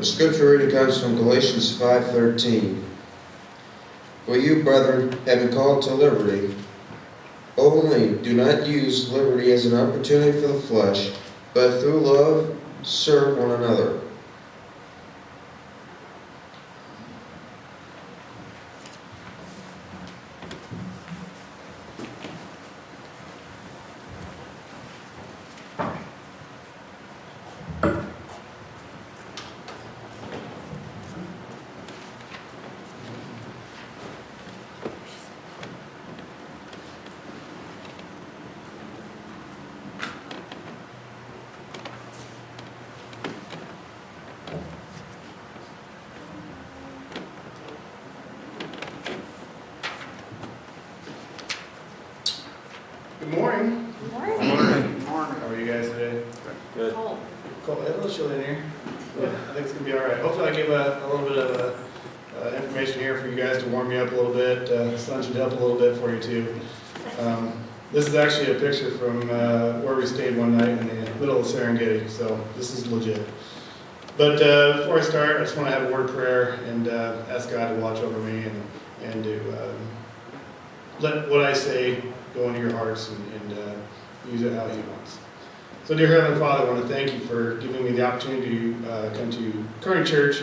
scripture reading comes from Galatians 5:13. For you, brethren, have been called to liberty. Only do not use liberty as an opportunity for the flesh, but through love serve one another. Good morning. Good morning. Good morning. How are you guys today? Good. Cold. Cold. A little chilly in here. Yeah, I think it's going to be all right. Hopefully I gave a little bit of information here for you guys to warm you up a little bit. The sun should help a little bit for you too. This is actually a picture from where we stayed one night in the middle of Serengeti, so this is legit. But before I start, I just want to have a word of prayer and ask God to watch over me and to let what I say go into your hearts and use it how He wants. So dear Heavenly Father, I want to thank you for giving me the opportunity to come to Kearney Church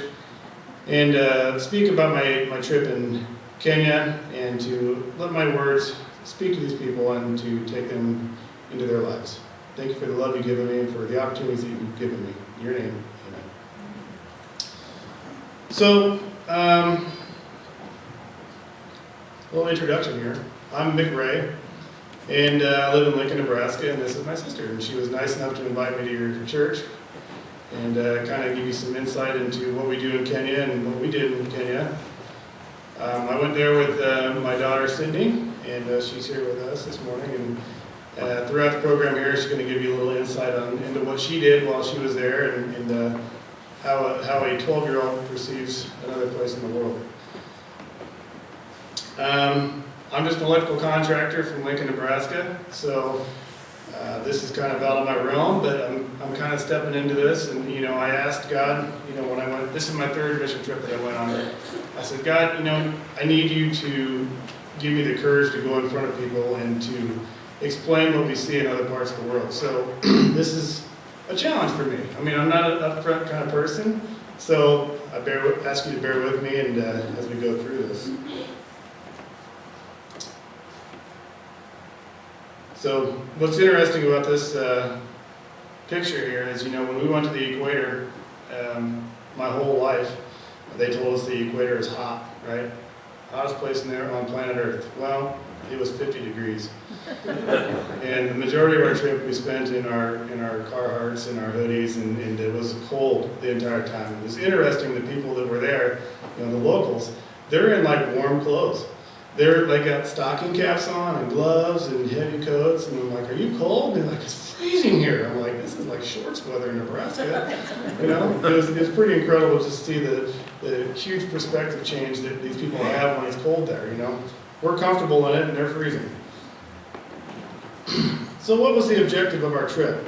and speak about my trip in Kenya and to let my words speak to these people and to take them into their lives. Thank you for the love you've given me and for the opportunities that you've given me. In your name, amen. So, a little introduction here. I'm Mick and I live in Lincoln, Nebraska, and this is my sister. And she was nice enough to invite me to your church and kind of give you some insight into what we do in Kenya and what we did in Kenya. I went there with my daughter, Sydney, and she's here with us this morning. And throughout the program here, she's going to give you a little insight into what she did while she was there and how a 12-year-old perceives another place in the world. I'm just an electrical contractor from Lincoln, Nebraska, so this is kind of out of my realm, but I'm kind of stepping into this, and I asked God, when I went, this is my third mission trip that I went on. I said, God, I need you to give me the courage to go in front of people and to explain what we see in other parts of the world. So this is a challenge for me. I mean, I'm not an upfront kind of person, so I ask you to bear with me and as we go through this. So what's interesting about this picture here is, when we went to the equator, my whole life, they told us the equator is hot, right? Hottest place on planet Earth. Well, it was 50 degrees. And the majority of our trip we spent in our Carhartts and our hoodies, and it was cold the entire time. It was interesting, the people that were there, the locals, they're in like warm clothes. They got stocking caps on and gloves and heavy coats, and I'm like, are you cold? And they're like, it's freezing here. I'm like, this is like shorts weather in Nebraska. It was pretty incredible to see the huge perspective change that these people have when it's cold there. We're comfortable in it and they're freezing. So what was the objective of our trip?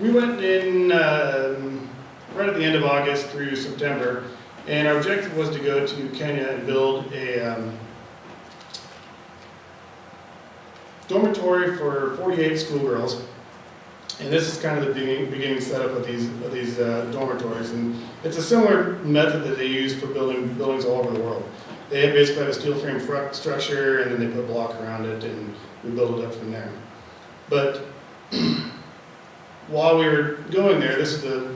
We went in right at the end of August through September. And our objective was to go to Kenya and build a dormitory for 48 schoolgirls. And this is kind of the beginning setup of these dormitories. And it's a similar method that they use for building buildings all over the world. They basically have a steel frame structure, and then they put block around it, and we build it up from there. But while we were going there, this is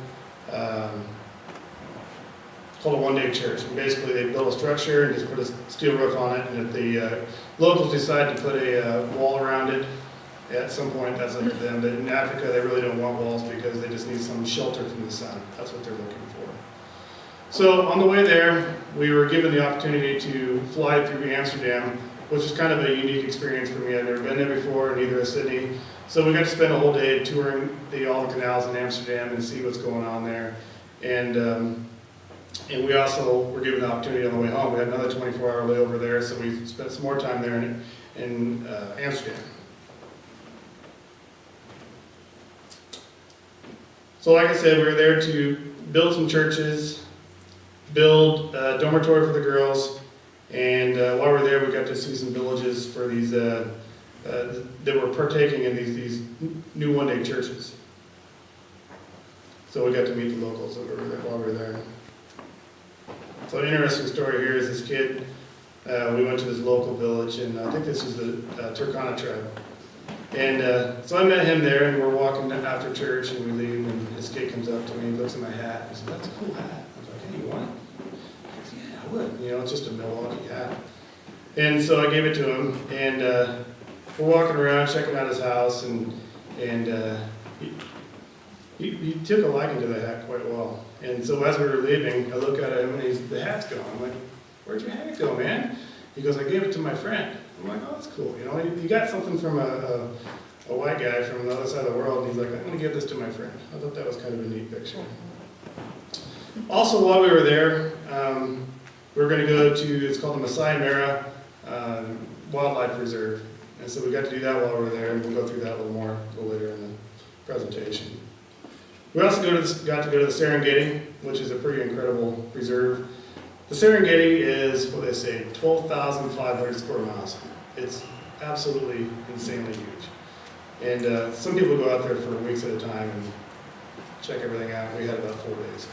called a one-day church. And basically they build a structure and just put a steel roof on it, and if the locals decide to put a wall around it at some point, that's up to them. But in Africa, they really don't want walls because they just need some shelter from the sun. That's what they're looking for. So on the way there, we were given the opportunity to fly through Amsterdam, which was kind of a unique experience for me. I'd never been there before, neither has Sydney. So we got to spend a whole day touring all the canals in Amsterdam and see what's going on there. And we also were given the opportunity on the way home. We had another 24-hour layover there, so we spent some more time there in Amsterdam. So like I said, we were there to build some churches, build a dormitory for the girls, and while we were there, we got to see some villages for these that were partaking in these new one-day churches. So we got to meet the locals while we were there. So an interesting story here is this kid, we went to this local village, and I think this was the Turkana tribe. And so I met him there, and we're walking after church, and we leave, and this kid comes up to me, he looks at my hat, he said, "That's a cool hat." I was like, "Hey, you want it?" He goes, "Yeah, I would." You know, it's just a Milwaukee hat. And so I gave it to him, and we're walking around, checking out his house, and he took a liking to the hat quite well. And so as we were leaving, I look at him, and the hat's gone. I'm like, "Where'd your hat go, man?" He goes, "I gave it to my friend." I'm like, "Oh, that's cool." You know, he got something from a white guy from the other side of the world, and he's like, "I'm going to give this to my friend." I thought that was kind of a neat picture. Also, while we were there, we were going to go to, it's called the Masai Mara Wildlife Reserve. And so we got to do that while we were there, and we'll go through that a little more a little later in the presentation. We also got to go to the Serengeti, which is a pretty incredible reserve. The Serengeti is, what they say, 12,500 square miles. It's absolutely insanely huge. And some people go out there for weeks at a time and check everything out. We had about 4 days.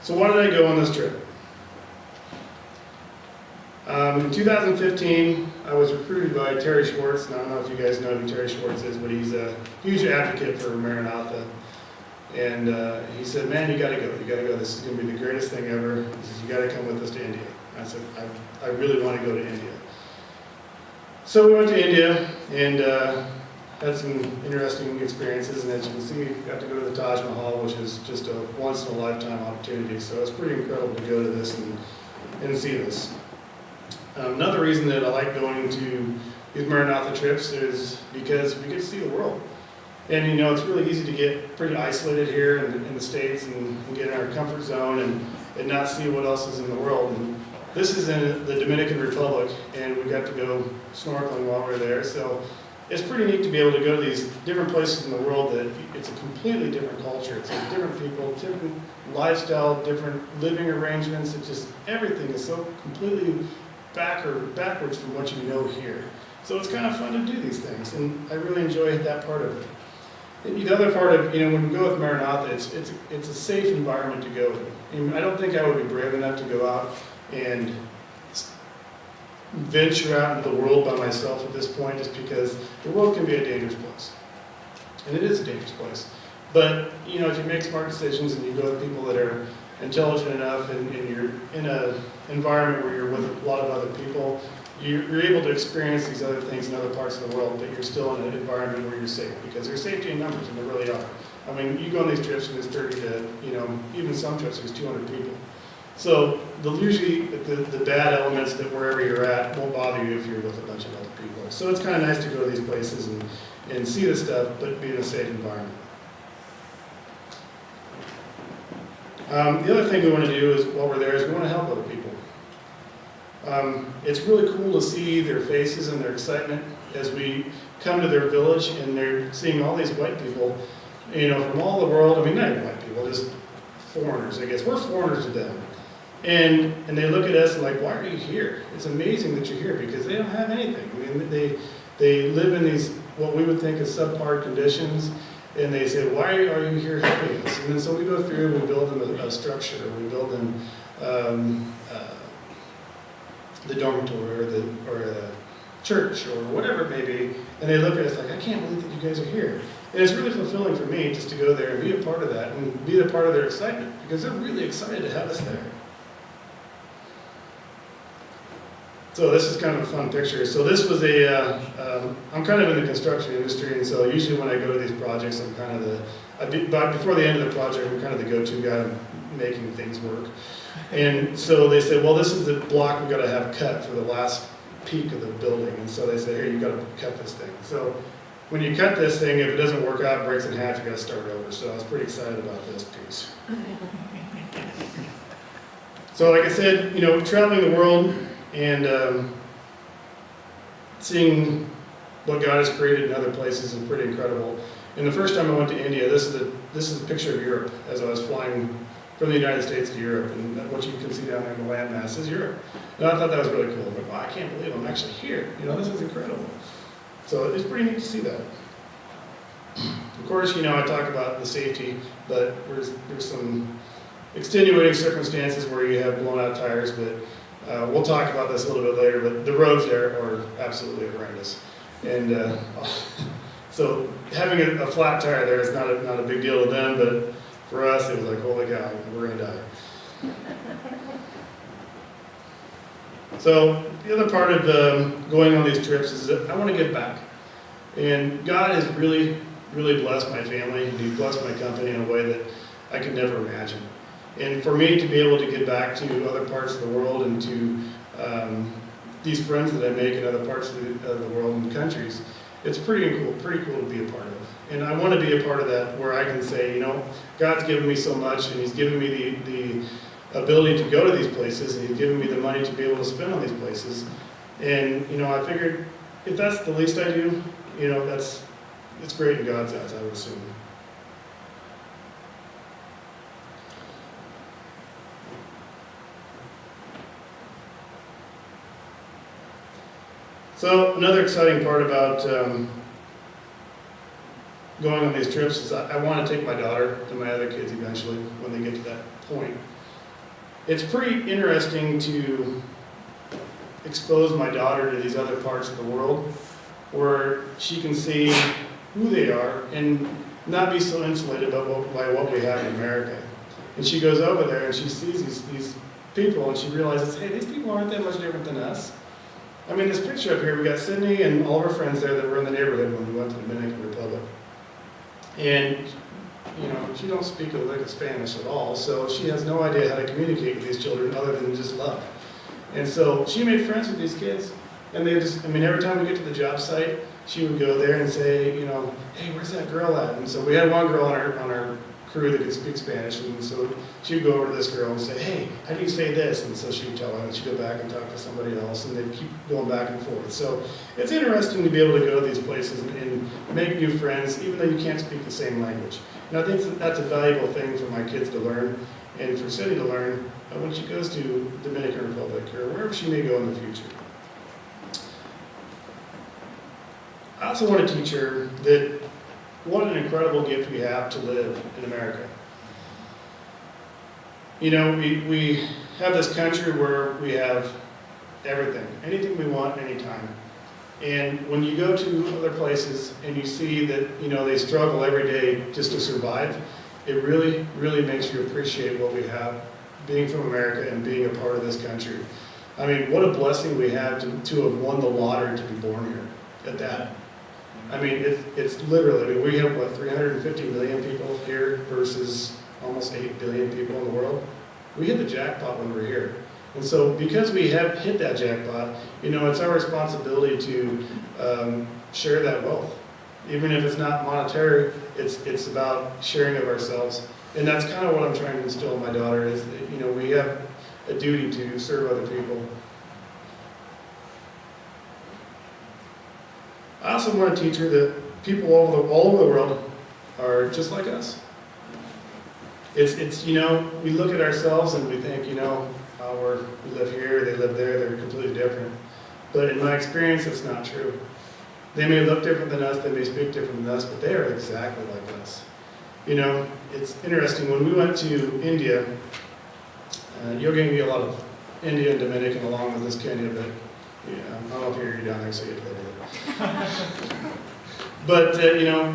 So why did I go on this trip? In 2015, I was recruited by Terry Schwartz, and I don't know if you guys know who Terry Schwartz is, but he's a huge advocate for Maranatha. And he said, "Man, you gotta go, this is gonna be the greatest thing ever. He says, "You gotta come with us to India." I said, I really wanna go to India. So we went to India, and had some interesting experiences, and as you can see, got to go to the Taj Mahal, which is just a once-in-a-lifetime opportunity. So it's pretty incredible to go to this and see this. Another reason that I like going to these Maranatha trips is because we get to see the world. And you know, it's really easy to get pretty isolated here in the States and get in our comfort zone and not see what else is in the world. And this is in the Dominican Republic, and we got to go snorkeling while we were there. So it's pretty neat to be able to go to these different places in the world that it's a completely different culture. It's like different people, different lifestyle, different living arrangements. It's just everything is so completely backwards from what you know here. So it's kind of fun to do these things, and I really enjoy that part of it. And the other part of, you know, when we go with Maranatha, it's a safe environment to go in. I don't think I would be brave enough to go out and venture out into the world by myself at this point, just because the world can be a dangerous place. And it is a dangerous place. But, you know, if you make smart decisions and you go with people that are intelligent enough and you're in an environment where you're with a lot of other people, you're able to experience these other things in other parts of the world, but you're still in an environment where you're safe, because there's safety in numbers, and there really are. I mean, you go on these trips and there's 30 to, you know, even some trips there's 200 people. So usually the bad elements that wherever you're at won't bother you if you're with a bunch of other people. So it's kind of nice to go to these places and see this stuff, but be in a safe environment. The other thing we want to do is, while we're there, is we want to help other people. It's really cool to see their faces and their excitement as we come to their village and they're seeing all these white people, you know, from all the world. I mean, not even white people, just foreigners, I guess. We're foreigners to them. And they look at us and like, "Why are you here?" It's amazing that you're here, because they don't have anything. I mean, they live in these, what we would think is subpar conditions, and they say, "Why are you here helping us?" And then so we go through and we build them a structure, we build them the dormitory or a church or whatever it may be, and they look at us like, "I can't believe that you guys are here." And it's really fulfilling for me just to go there and be a part of that and be a part of their excitement, because they're really excited to have us there. So this is kind of a fun picture. So this was I'm kind of in the construction industry, and so usually when I go to these projects, I'm kind of before the end of the project, I'm kind of the go-to guy making things work. And so they said, "Well, this is the block we've got to have cut for the last peak of the building." And so they said, "Here, you've got to cut this thing." So when you cut this thing, if it doesn't work out, it breaks in half, you got to start over. So I was pretty excited about this piece. So like I said, you know, traveling the world and seeing what God has created in other places is pretty incredible. And the first time I went to India, this is a picture of Europe as I was flying from the United States to Europe, and what you can see down there in the landmass is Europe. And I thought that was really cool. I'm like, wow, I can't believe I'm actually here. This is incredible. So it's pretty neat to see that. Of course, I talk about the safety, but there's some extenuating circumstances where you have blown out tires, but we'll talk about this a little bit later, but the roads there are absolutely horrendous. And so having a flat tire there is not a big deal to them, but for us it was like, holy cow, we're going to die. So the other part of going on these trips is that I want to give back. And God has really blessed my family, and He's blessed my company in a way that I could never imagine. And for me to be able to give back to other parts of the world and to these friends that I make in other parts of the world and countries, it's pretty cool to be a part of. And I want to be a part of that where I can say, God's given me so much, and He's given me the ability to go to these places, and He's given me the money to be able to spend on these places. And, I figured if that's the least I do, it's great in God's eyes, I would assume. So another exciting part about going on these trips is I want to take my daughter and my other kids eventually when they get to that point. It's pretty interesting to expose my daughter to these other parts of the world where she can see who they are and not be so insulated by what we have in America. And she goes over there and she sees these people and she realizes, hey, these people aren't that much different than us. I mean, this picture up here, we got Sydney and all of her friends there that were in the neighborhood when we went to the Dominican Republic. And, she don't speak a lick of Spanish at all, so she has no idea how to communicate with these children other than just love. And so she made friends with these kids, and they just, every time we get to the job site, she would go there and say, hey, where's that girl at? And so we had one girl on our crew that could speak Spanish, and so she'd go over to this girl and say, hey, how do you say this? And so she'd tell her, and she'd go back and talk to somebody else, and they'd keep going back and forth. So it's interesting to be able to go to these places and make new friends, even though you can't speak the same language. And I think that's a valuable thing for my kids to learn, and for Cindy to learn when she goes to Dominican Republic, or wherever she may go in the future. I also want to teach her that what an incredible gift we have to live in America. We have this country where we have everything, anything we want, anytime. And when you go to other places and you see that, they struggle every day just to survive, it really makes you appreciate what we have, being from America and being a part of this country. I mean, what a blessing we have to have won the lottery to be born here at that. I mean, it's literally, we have, 350 million people here versus almost 8 billion people in the world. We hit the jackpot when we're here. And so because we have hit that jackpot, it's our responsibility to share that wealth. Even if it's not monetary, it's about sharing of ourselves. And that's kind of what I'm trying to instill in my daughter is that, we have a duty to serve other people. I also want to teach her that people all over the world are just like us. It's we look at ourselves and we think, we live here, they live there, they're completely different. But in my experience, it's not true. They may look different than us, they may speak different than us, but they are exactly like us. It's interesting, when we went to India, you're going to get a lot of India and Dominican along with this Kenya, but I don't know if you're down there, so you get later. But,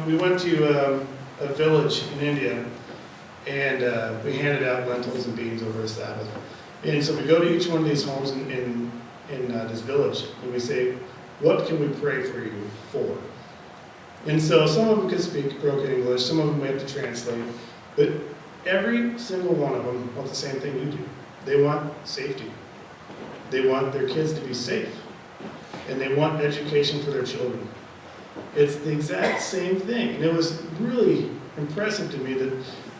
we went to a village in India, and we handed out lentils and beans over the Sabbath. And so we go to each one of these homes in this village, and we say, what can we pray for you for? And so some of them could speak broken English, some of them we have to translate, but every single one of them want the same thing you do. They want safety. They want their kids to be safe. And they want education for their children. It's the exact same thing. And it was really impressive to me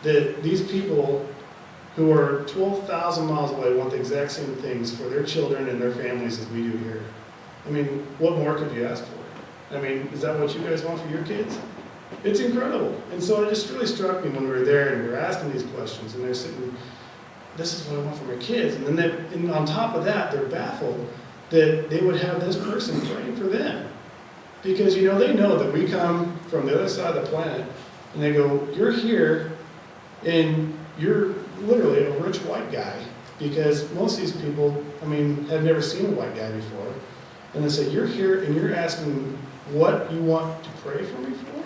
that these people who are 12,000 miles away want the exact same things for their children and their families as we do here. I mean, what more could you ask for? I mean, is that what you guys want for your kids? It's incredible. And so it just really struck me when we were there and we were asking these questions, and they're sitting, this is what I want for my kids. And then and on top of that, they're baffled that they would have this person praying for them. Because, you know, they know that we come from the other side of the planet, and they go, you're here, and you're literally a rich white guy. Because most of these people, I mean, have never seen a white guy before. And they say, you're here, and you're asking what you want to pray for me for?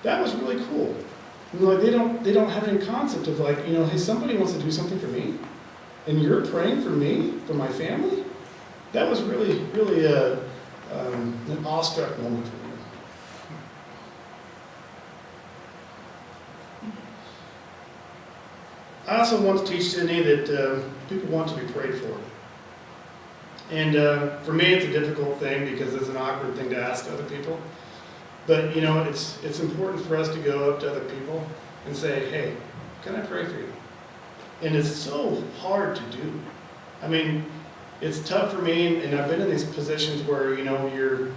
That was really cool. And like, they don't have any concept of like, you know, hey, somebody wants to do something for me, and you're praying for me, for my family? That was really, really an awestruck moment for me. I also want to teach Sydney that people want to be prayed for. And for me, it's a difficult thing because it's an awkward thing to ask other people. But, you know, it's important for us to go up to other people and say, hey, can I pray for you? And it's so hard to do. I mean, it's tough for me, and I've been in these positions where, you know, you're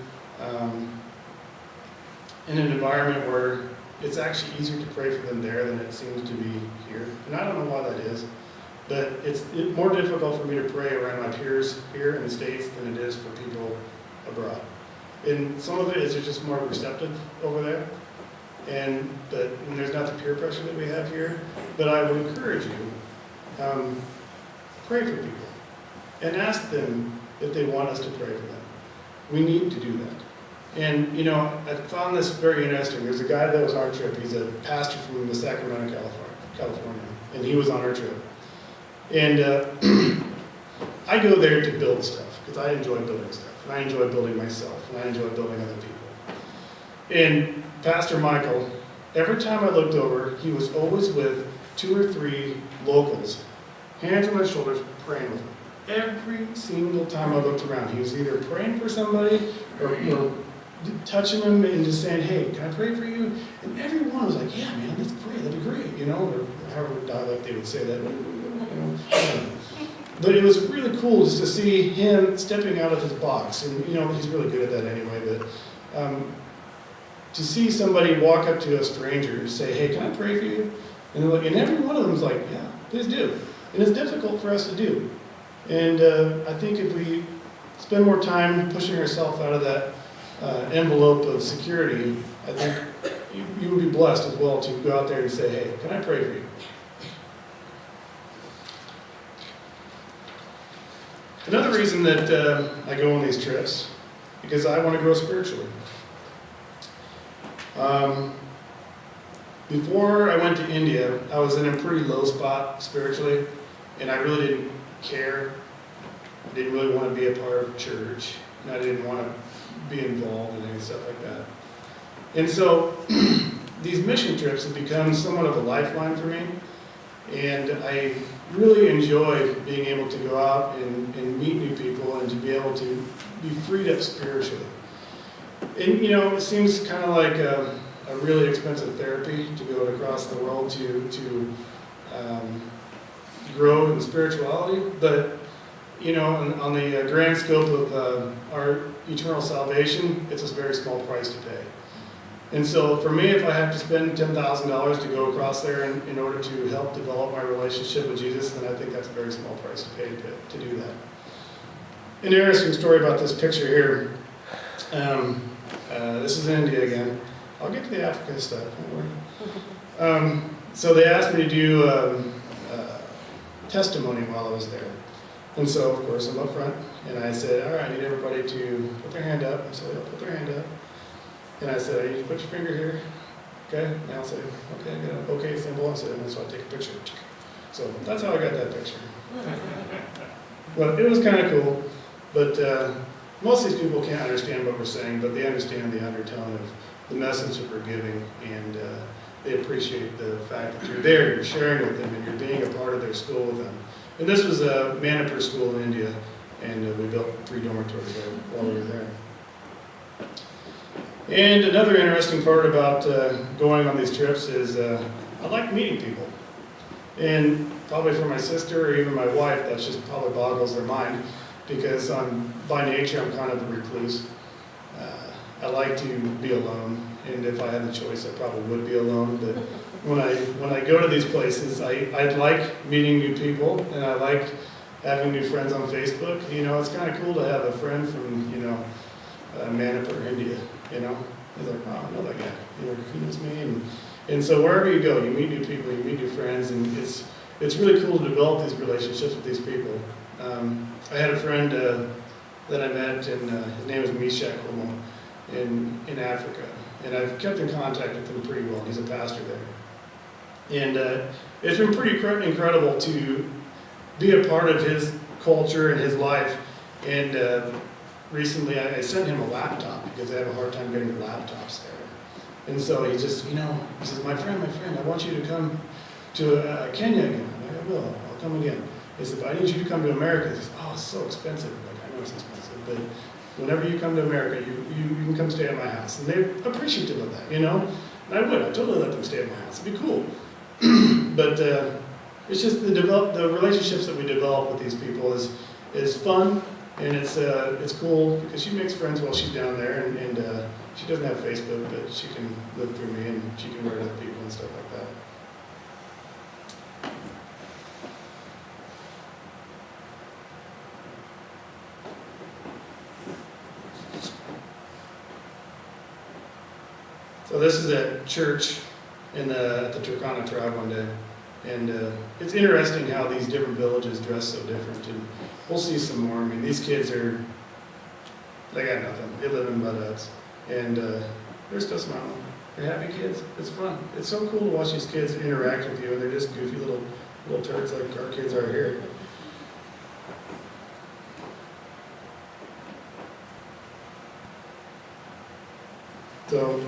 in an environment where it's actually easier to pray for them there than it seems to be here. And I don't know why that is, but it's more difficult for me to pray around my peers here in the States than it is for people abroad. And some of it is just more receptive over there, and there's not the peer pressure that we have here. But I would encourage you, pray for people and ask them if they want us to pray for them. We need to do that. And, you know, I found this very interesting. There's a guy that was on our trip. He's a pastor from the Sacramento, California, and he was on our trip. And I go there to build stuff because I enjoy building stuff. And I enjoy building myself, and I enjoy building other people. And Pastor Michael, every time I looked over, he was always with 2 or 3 locals, hands on their shoulders, praying with him. Every single time I looked around, he was either praying for somebody or touching them and just saying, hey, can I pray for you? And everyone was like, yeah, man, let's pray, that'd be great, you know, or however dialect they would say that. You know. But it was really cool just to see him stepping out of his box. And, you know, he's really good at that anyway. But to see somebody walk up to a stranger and say, hey, can I pray for you? And every one of them was like, yeah, please do. And it's difficult for us to do. And I think if we spend more time pushing ourselves out of that envelope of security, I think you would be blessed as well to go out there and say, hey, can I pray for you? Another reason that I go on these trips, because I want to grow spiritually. Before I went to India, I was in a pretty low spot spiritually, and I really didn't care. I didn't really want to be a part of church, and I didn't want to be involved in any stuff like that. And so these mission trips have become somewhat of a lifeline for me, and I really enjoy being able to go out and meet new people and to be able to be freed up spiritually. And, you know, it seems kind of like a really expensive therapy to go across the world to grow in spirituality, but, you know, on the grand scope of our eternal salvation, it's a very small price to pay. And so for me, if I have to spend $10,000 to go across there in order to help develop my relationship with Jesus, then I think that's a very small price to pay to do that. An interesting story about this picture here. This is India again. I'll get to the African stuff, don't worry. So they asked me to do testimony while I was there. And so, of course, I'm up front, and I said, all right, I need everybody to put their hand up. So they'll put their hand up. And I said, I need you to put your finger here. Okay? And I'll say, okay, I got an okay symbol. I said, and so I take a picture. So that's how I got that picture. But it was kind of cool. But most of these people can't understand what we're saying, but they understand the undertone of the message that we're giving, and they appreciate the fact that you're there, you're sharing with them, and you're being a part of their school with them. And this was a Manipur school in India, and we built 3 dormitories there while we were there. And another interesting part about going on these trips is I like meeting people. And probably for my sister or even my wife, that just probably boggles their mind, because by nature I'm kind of a recluse. I like to be alone, and if I had the choice, I probably would be alone. But when I go to these places, I like meeting new people, and I like having new friends on Facebook. You know, it's kind of cool to have a friend from, you know, Manipur, India. You know, he's like, oh, I know that guy. You know, he knows me, and so wherever you go, you meet new people, you meet new friends, and it's really cool to develop these relationships with these people. I had a friend that I met, and his name is Mick in Africa, and I've kept in contact with him pretty well. He's a pastor there, and it's been pretty incredible to be a part of his culture and his life. And recently, I sent him a laptop because I have a hard time getting laptops there. And so he just, you know, he says, my friend, I want you to come to Kenya again. I'm like, I will, I'll come again. He said, but I need you to come to America. He says, oh, it's so expensive. I'm like, I know it's expensive, but whenever you come to America, you can come stay at my house. And they're appreciative of that, you know? And I would, I'd totally let them stay at my house. It'd be cool. But it's just the relationships that we develop with these people is fun, and it's cool because she makes friends while she's down there, and she doesn't have Facebook, but she can live through me, and she can write other people and stuff like that. So this is at church at the Turkana tribe one day, and it's interesting how these different villages dress so different, and we'll see some more. I mean, these kids they got nothing. They live in mud huts, and they're still smiling. They're happy kids. It's fun. It's so cool to watch these kids interact with you, and they're just goofy little turds like our kids are here. So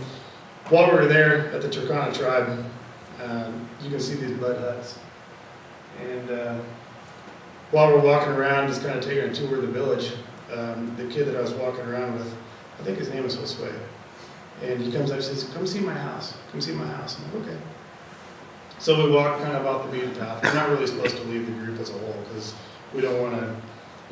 while we were there at the Turkana tribe, you can see these mud huts. And while we're walking around, just kind of taking a tour of the village, the kid that I was walking around with, I think his name is Josue, and he comes up and says, come see my house, come see my house. I'm like, okay. So we walk kind of off the beaten path. We're not really supposed to leave the group as a whole because we don't want to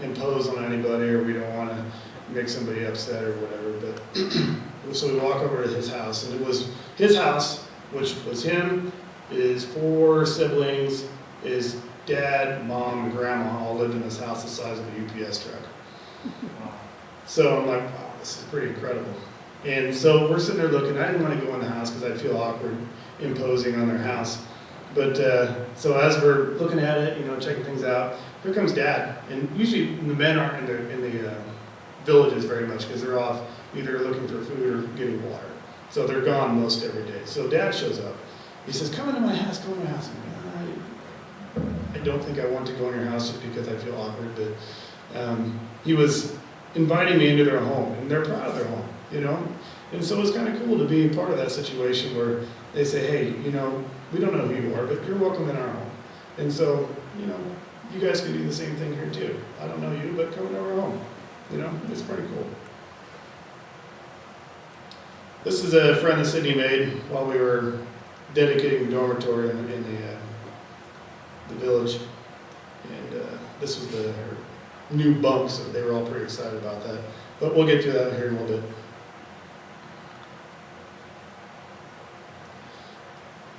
impose on anybody, or we don't want to make somebody upset or whatever. But so we walk over to his house, and it was his house, which was him, his 4 siblings, his dad, mom, and grandma all lived in this house the size of a UPS truck. So I'm like, wow, this is pretty incredible. And so we're sitting there looking. I didn't want to go in the house because I'd feel awkward imposing on their house. But so as we're looking at it, you know, checking things out, here comes Dad. And usually the men aren't in the villages very much because they're off either looking for food or getting water. So they're gone most every day. So Dad shows up. He says, come into my house, come into my house. I don't think I want to go in your house just because I feel awkward, but he was inviting me into their home, and they're proud of their home, you know? And so it's kind of cool to be part of that situation where they say, hey, you know, we don't know who you are, but you're welcome in our home. And so, you know, you guys can do the same thing here too. I don't know you, but come into our home. You know, it's pretty cool. This is a friend that Sydney made while we were dedicating the dormitory in the village. And this was her new bunk, so they were all pretty excited about that. But we'll get to that here in a little bit.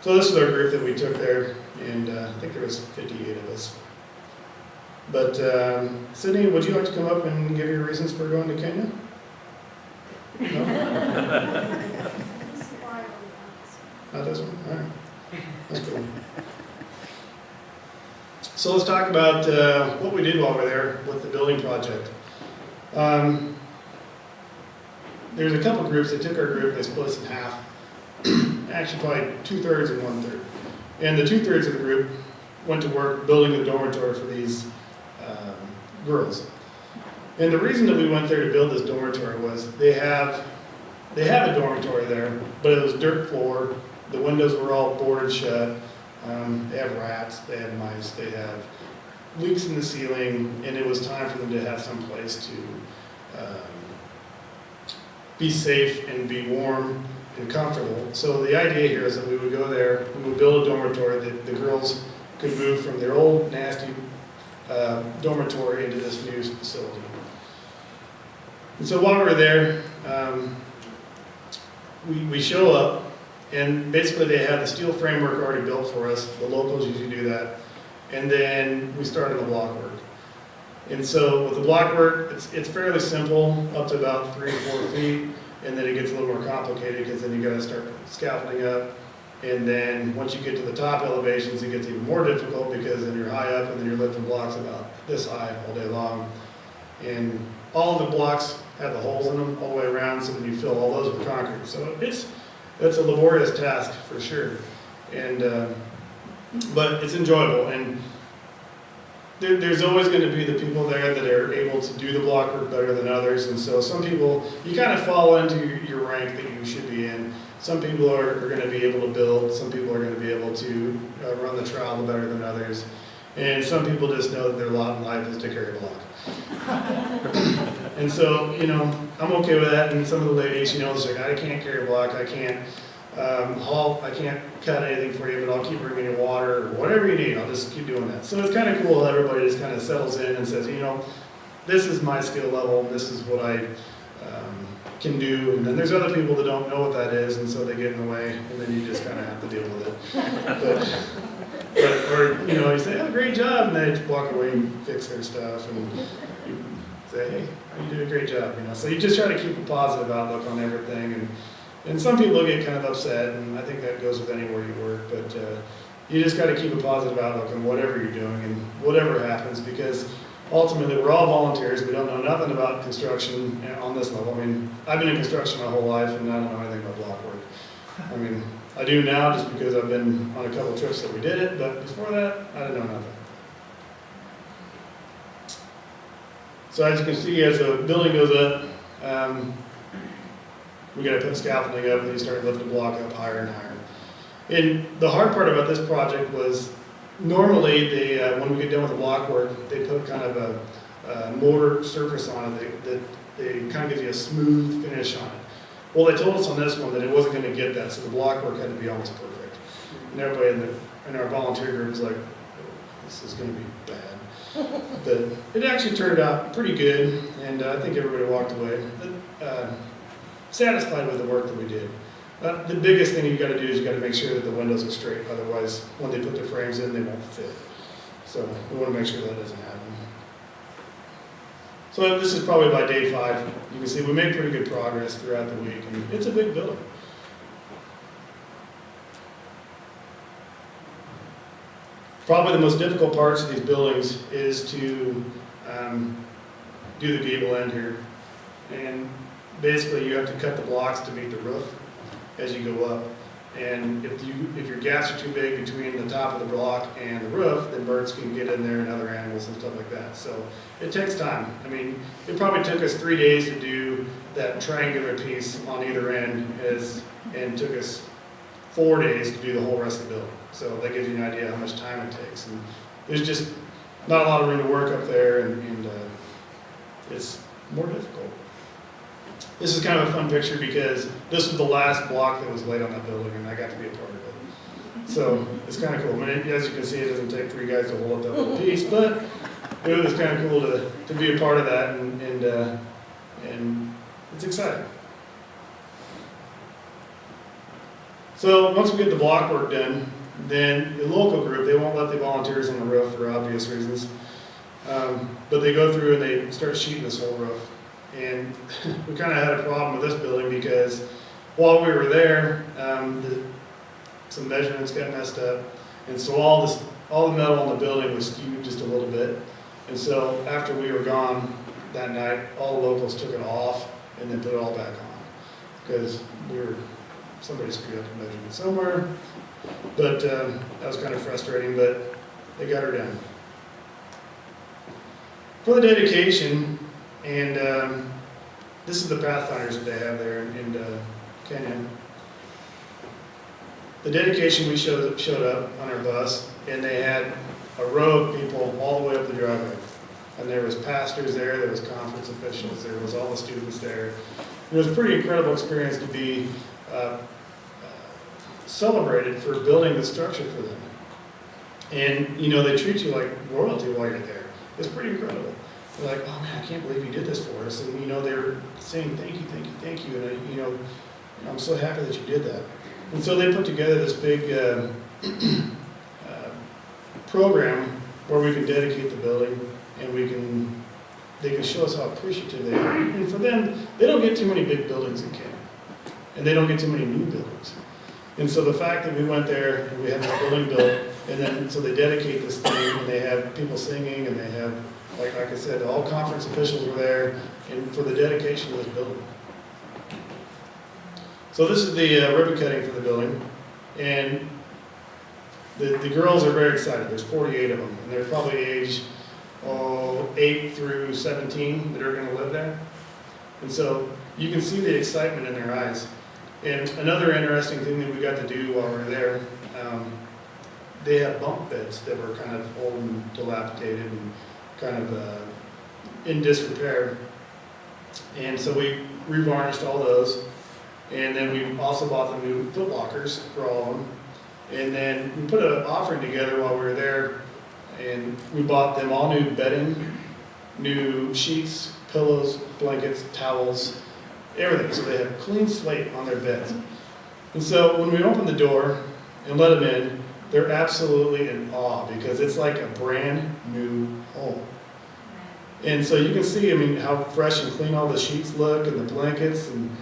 So this is our group that we took there, and I think there was 58 of us. But Sydney, would you like to come up and give your reasons for going to Kenya? No? Not this one? All right. That's cool. So let's talk about what we did while we were there with the building project. There's a couple groups. They took our group, they split us in half. Actually, probably 2/3 and 1/3. And the 2/3 of the group went to work building the dormitory for these girls. And the reason that we went there to build this dormitory was they have a dormitory there, but it was dirt floor. The windows were all boarded shut. They have rats, they have mice, they have leaks in the ceiling, and it was time for them to have some place to be safe and be warm and comfortable. So the idea here is that we would go there, we would build a dormitory that the girls could move from their old nasty dormitory into this new facility. And so while we were there, we show up, and basically they have the steel framework already built for us. The locals usually do that. And then we start on the block work. And so with the block work, it's fairly simple, up to about 3 or 4 feet. And then it gets a little more complicated because then you got to start scaffolding up. And then once you get to the top elevations, it gets even more difficult because then you're high up and then you're lifting blocks about this high all day long. And all the blocks have the holes in them all the way around, so then you fill all those with concrete. So it's a laborious task for sure. And but it's enjoyable. And there's always going to be the people there that are able to do the block work better than others. And so some people, you kind of fall into your rank that you should be in. Some people are going to be able to build. Some people are going to be able to run the trowel better than others. And some people just know that their lot in life is to carry a block. And so, you know, I'm okay with that. And some of the ladies, you know, it's like, I can't carry a block. I can't haul, I can't cut anything for you, but I'll keep bringing you water or whatever you need. I'll just keep doing that. So it's kind of cool. Everybody just kind of settles in and says, you know, this is my skill level. And this is what I can do. And then there's other people that don't know what that is, and so they get in the way, and then you just kind of have to deal with it. Or, you know, you say, oh, great job, and they just walk away and fix their stuff, and you say, hey, you did a great job, you know. So you just try to keep a positive outlook on everything, and some people get kind of upset, and I think that goes with anywhere you work, but you just got to keep a positive outlook on whatever you're doing and whatever happens, because ultimately, we're all volunteers. We don't know nothing about construction on this level. I mean, I've been in construction my whole life, and I don't know anything about block work. I mean, I do now just because I've been on a couple of trips that we did it, but before that, I didn't know nothing. So as you can see, as the building goes up, we got to put scaffolding up, and you start lifting the block up higher and higher. And the hard part about this project was, normally, they, when we get done with the block work, they put kind of a mortar surface on it that kind of gives you a smooth finish on it. Well, they told us on this one that it wasn't going to get that, so the block work had to be almost perfect. And everybody in our volunteer group was like, oh, this is going to be bad. But it actually turned out pretty good, and I think everybody walked away satisfied with the work that we did. The biggest thing you got to do is you got to make sure that the windows are straight. Otherwise, when they put their frames in, they won't fit. So we want to make sure that doesn't happen. So this is probably by day 5. You can see we made pretty good progress throughout the week, and it's a big building. Probably the most difficult parts of these buildings is to do the gable end here. And basically, you have to cut the blocks to meet the roof as you go up. And if your gaps are too big between the top of the block and the roof, then birds can get in there and other animals and stuff like that. So it takes time. I mean, it probably took us 3 days to do that triangular piece on either end, and took us 4 days to do the whole rest of the building. So that gives you an idea how much time it takes. And there's just not a lot of room to work up there, and it's more difficult. This is kind of a fun picture because this was the last block that was laid on that building, and I got to be a part of it. So it's kind of cool. I mean, as you can see, it doesn't take 3 guys to hold up that little piece, but it was kind of cool to be a part of that, and it's exciting. So once we get the block work done, then the local group, they won't let the volunteers on the roof for obvious reasons, but they go through and they start sheeting this whole roof. And we kind of had a problem with this building because while we were there, some measurements got messed up, and so all the metal on the building was skewed just a little bit. And so after we were gone that night, all the locals took it off and then put it all back on because somebody screwed up the measurement somewhere. But that was kind of frustrating, but they got her done. For the dedication. And this is the Pathfinders that they have there in Kenya. The dedication, we showed up on our bus, and they had a row of people all the way up the driveway. And there was pastors there was conference officials, there was all the students there. It was a pretty incredible experience to be celebrated for building the structure for them. And, you know, they treat you like royalty while you're there. It's pretty incredible. They're like, oh man, I can't believe you did this for us. And, you know, they're saying, thank you, thank you, thank you. And, you know, I'm so happy that you did that. And so they put together this big program where we can dedicate the building, and they can show us how appreciative they are. And for them, they don't get too many big buildings in Canada, and they don't get too many new buildings. And so the fact that we went there and we had this building built, and then so they dedicate this thing, and they have people singing, and they have, like I said, all conference officials were there, and for the dedication of this building. So this is the ribbon cutting for the building, and the girls are very excited. There's 48 of them, and they're probably age 8 through 17 that are going to live there. And so you can see the excitement in their eyes. And another interesting thing that we got to do while we were there, they have bunk beds that were kind of old and dilapidated and kind of in disrepair. And so we revarnished all those. And then we also bought them new foot lockers for all of them. And then we put an offering together while we were there, and we bought them all new bedding, new sheets, pillows, blankets, towels, everything. So they have a clean slate on their beds. And so when we opened the door and let them in, they're absolutely in awe because it's like a brand new home. And so you can see, I mean, how fresh and clean all the sheets look and the blankets and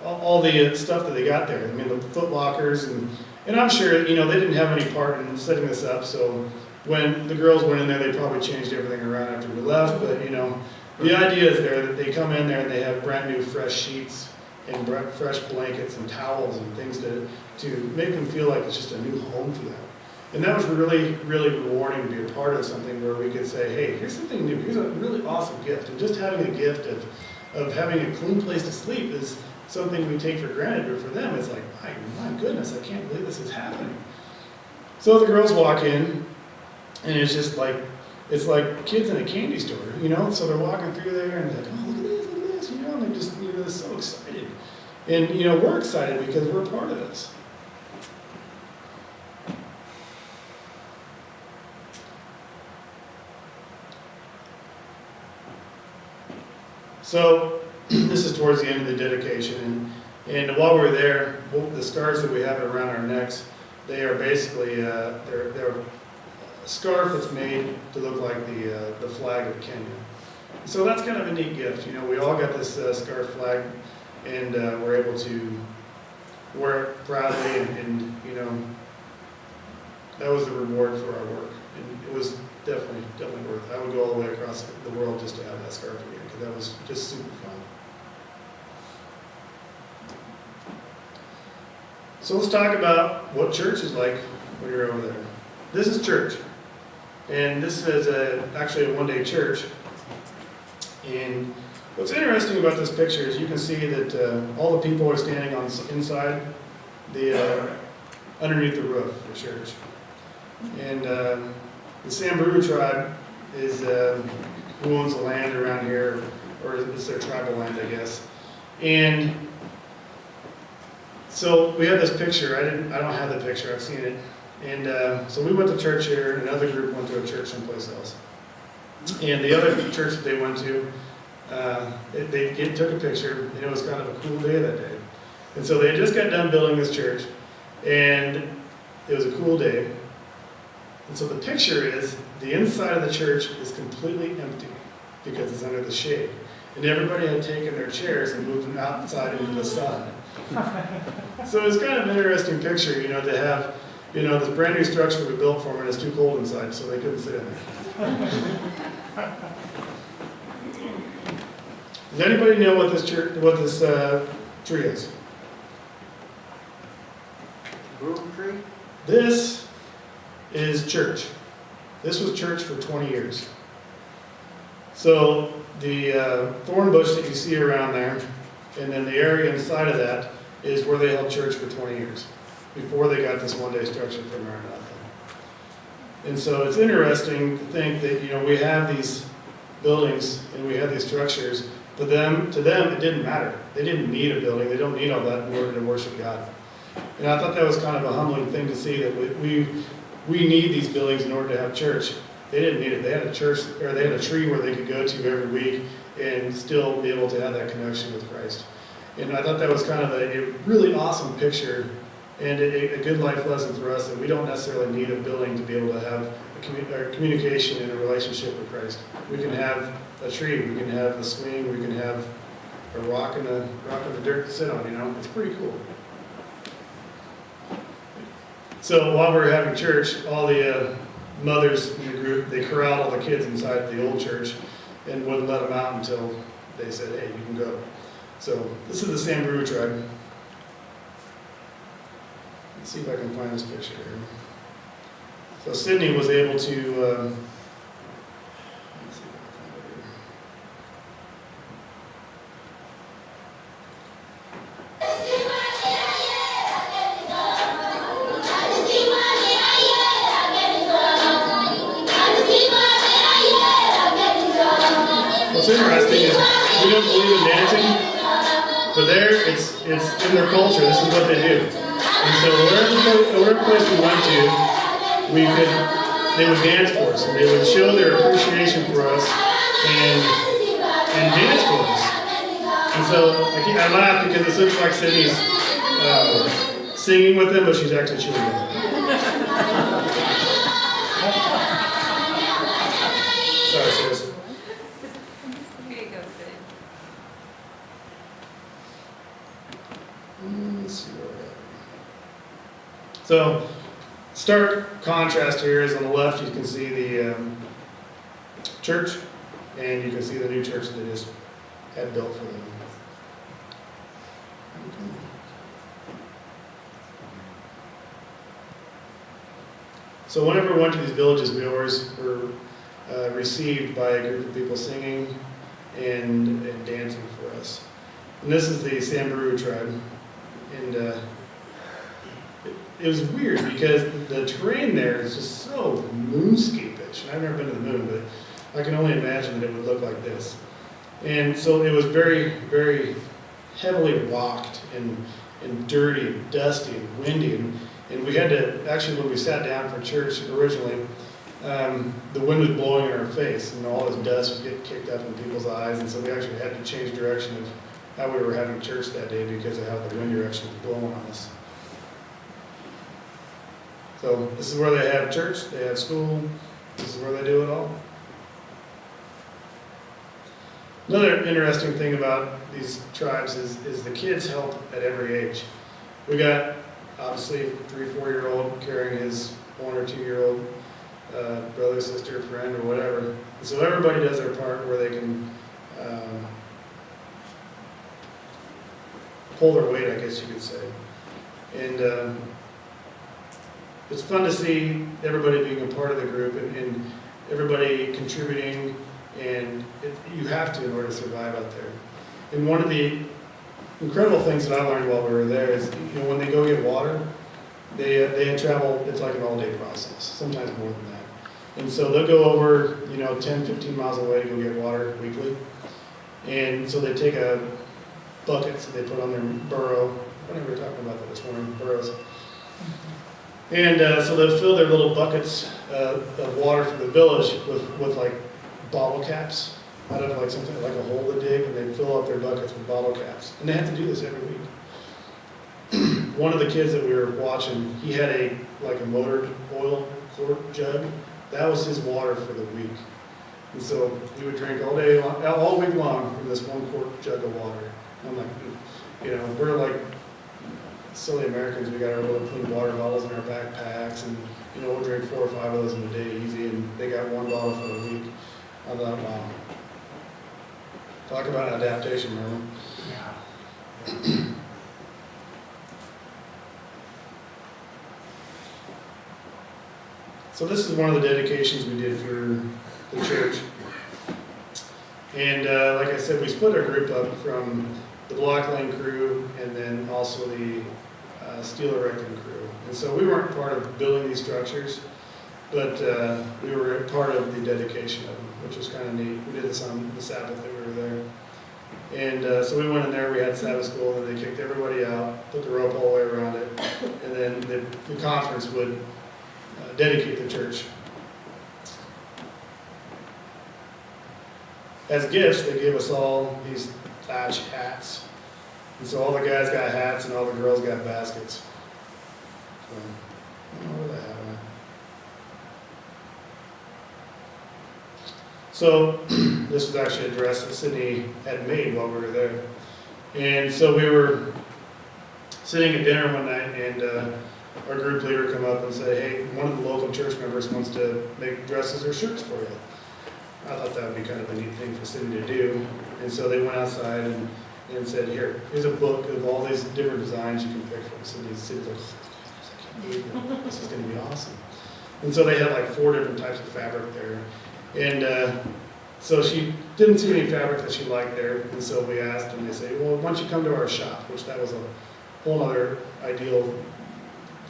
all the stuff that they got there. I mean, the foot lockers and I'm sure, you know, they didn't have any part in setting this up, so when the girls went in there, they probably changed everything around after we left, but, you know, the idea is there that they come in there and they have brand new fresh sheets and fresh blankets and towels and things to make them feel like it's just a new home for them. And that was really, really rewarding to be a part of something where we could say, hey, here's something new, here's a really awesome gift. And just having a gift of having a clean place to sleep is something we take for granted, but for them it's like, my goodness, I can't believe this is happening. So the girls walk in, and it's just like, it's like kids in a candy store, you know? So they're walking through there, and they're like, oh, look at this, you know? And they're just, you know, they're so excited. And, you know, we're excited because we're part of this. So this is towards the end of the dedication, and while we're there, the scars that we have around our necks, they are basically they're a scarf that's made to look like the flag of Kenya. So that's kind of a neat gift. You know, we all got this scarf flag, and we're able to wear it proudly, and you know, that was the reward for our work, and it was definitely worth it. I would go all the way across the world just to have that scarf again, because that was just super fun. So let's talk about what church is like when you're over there. This is church, and this is actually a one-day church. And what's interesting about this picture is you can see that all the people are standing on inside underneath the roof of the church. And the Samburu tribe is who owns the land around here, or it's their tribal land, I guess. And so we have this picture. I don't have the picture. I've seen it. And so we went to church here, and another group went to a church someplace else. And the other church that they went to, they took a picture, and it was kind of a cool day that day. And so they just got done building this church, and it was a cool day. And so the picture is the inside of the church is completely empty because it's under the shade. And everybody had taken their chairs and moved them outside into the sun. So it's kind of an interesting picture, you know, to have, you know, this brand new structure we built for them, and it's too cold inside, so they couldn't sit in there. Does anybody know what this tree is? Broom tree? This is church. This was church for 20 years. So the thorn bush that you see around there, and then the area inside of that is where they held church for 20 years, before they got this one-day structure from Maranatha. And so it's interesting to think that, you know, we have these buildings and we have these structures, but to them it didn't matter. They didn't need a building. They don't need all that in order to worship God. And I thought that was kind of a humbling thing to see, that we need these buildings in order to have church. They didn't need it. They had a church, or they had a tree where they could go to every week and still be able to have that connection with Christ. And I thought that was kind of a really awesome picture and a good life lesson for us, that we don't necessarily need a building to be able to have a communication and a relationship with Christ. We can have a tree, we can have a swing, we can have a rock in the dirt to sit on, you know. It's pretty cool. So while we were having church, all the mothers in the group, they corralled all the kids inside the old church and wouldn't let them out until they said, hey, you can go. So this is the Samburu tribe. Let's see if I can find this picture here. So Sydney was able to, let's see if I can find it here. What's interesting is we don't believe in dancing, but there it's in their culture. This is what they do. And so whatever place we went to, they would dance for us, and they would show their appreciation for us and dance for us. And so I laugh because it looks like Sydney's singing with them, but she's actually chewing them. Sorry, sis. Here you go, Sid. Let's see where we're at. So, stark contrast here is on the left, you can see the church, and you can see the new church that they just had built for them. So whenever we went to these villages, we always were received by a group of people singing and dancing for us. And this is the Samburu tribe. And it was weird because the terrain there is just so moonscape-ish. And I've never been to the moon, but I can only imagine that it would look like this. And so it was very, very heavily rocked and dirty and dusty and windy. And we had to, actually when we sat down for church originally, the wind was blowing in our face and all this dust was getting kicked up in people's eyes. And so we actually had to change direction of how we were having church that day because of how the wind direction was blowing on us. So this is where they have church, they have school, this is where they do it all. Another interesting thing about these tribes is the kids help at every age. We got obviously 3-4-year-old carrying his 1 or 2-year-old brother, sister, friend, or whatever. And so everybody does their part where they can pull their weight, I guess you could say. And it's fun to see everybody being a part of the group and everybody contributing, and you have to in order to survive out there. And one of the incredible things that I learned while we were there is, you know, when they go get water, they travel, it's like an all-day process, sometimes more than that. And so they'll go over, you know, 10, 15 miles away to go get water weekly. And so they take a bucket that they put on their burro. I think we were talking about that this morning, burros. And so they'll fill their little buckets of water for the village with like bottle caps out of like something like a hole to dig, and they fill up their buckets with bottle caps. And they have to do this every week. One of the kids that we were watching, he had a motor oil quart jug. That was his water for the week. And so he would drink all day, all week long from this 1 quart jug of water. I'm like, you know, we're like silly Americans. We got our little clean water bottles in our backpacks, and you know, we'll drink 4 or 5 of those in a day easy. And they got 1 bottle for the week. I thought, wow. Talk about adaptation, man. Yeah. So this is one of the dedications we did for the church. And like I said, we split our group up from the block laying crew and then also the steel erecting crew. And so we weren't part of building these structures, but we were part of the dedication of them, which was kind of neat. We did this on the Sabbath that we were there. And so we went in there, we had Sabbath school, and they kicked everybody out, put the rope all the way around it, and then the conference would dedicate the church. As gifts, they gave us all these thatch hats. And so all the guys got hats and all the girls got baskets. So, I don't know where that happened. So this was actually a dress that Sydney had made while we were there. And so we were sitting at dinner one night, and our group leader come up and said, hey, one of the local church members wants to make dresses or shirts for you. I thought that would be kind of a neat thing for Sydney to do. And so they went outside and said, here's a book of all these different designs you can pick from. Sydney's like, oh, this is going to be awesome. And so they had like 4 different types of fabric there. And so she didn't see any fabric that she liked there. And so we asked, and they say, well, why don't you come to our shop, which that was a whole other ideal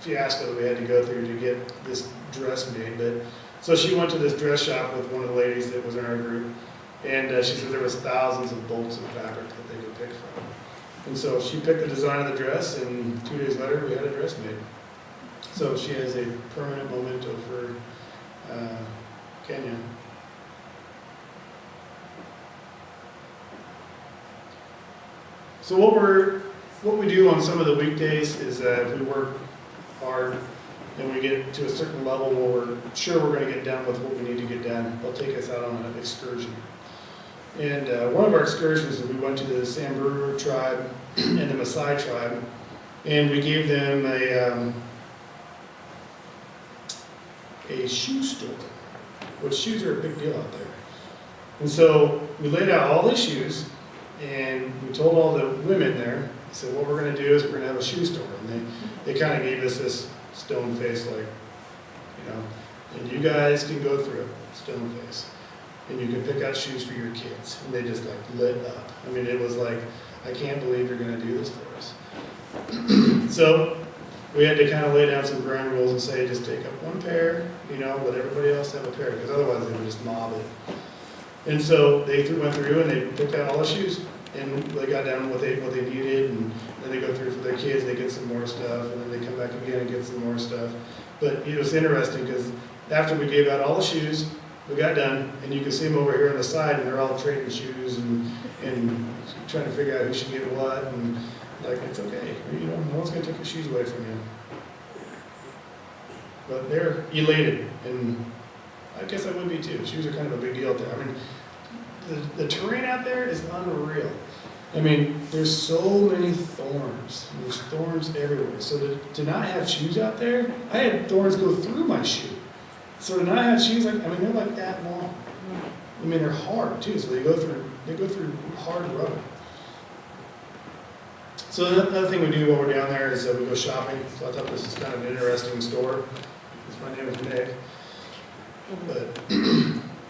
fiasco that we had to go through to get this dress made. But so she went to this dress shop with one of the ladies that was in our group, and she said there was thousands of bolts of fabric that they could pick from. And so she picked the design of the dress, and 2 days later we had a dress made. So she has a permanent memento for Kenya. So what we do on some of the weekdays is if we work hard and we get to a certain level where we're sure we're going to get done with what we need to get done, they'll take us out on an excursion. And one of our excursions is we went to the Samburu tribe and the Maasai tribe, and we gave them a shoe store, which shoes are a big deal out there. And so we laid out all these shoes, and we told all the women there, I said, what we're going to do is we're going to have a shoe store. And they kind of gave us this stone face, like, you know, and you guys can go through it, stone face. And you can pick out shoes for your kids. And they just like lit up. I mean, it was like, I can't believe you're going to do this for us. So we had to kind of lay down some ground rules and say, just take up one pair, you know, let everybody else have a pair, because otherwise they would just mob it. And so they went through and they picked out all the shoes, and they got down what they needed, and then they go through for their kids, they get some more stuff, and then they come back again and get some more stuff. But it was interesting because after we gave out all the shoes, we got done, and you can see them over here on the side, and they're all trading shoes and trying to figure out who should get what, and like, it's okay, you know, no one's going to take your shoes away from you. But they're elated, and I guess I would be too. Shoes are kind of a big deal out there. I mean, the terrain out there is unreal. I mean, there's so many thorns. There's thorns everywhere. So to not have shoes out there, I had thorns go through my shoe. So to not have shoes, like, I mean, they're like that long. I mean, they're hard too. So they go through hard rubber. So another thing we do while we're down there is we go shopping. So I thought this is kind of an interesting store. My name is Mick. But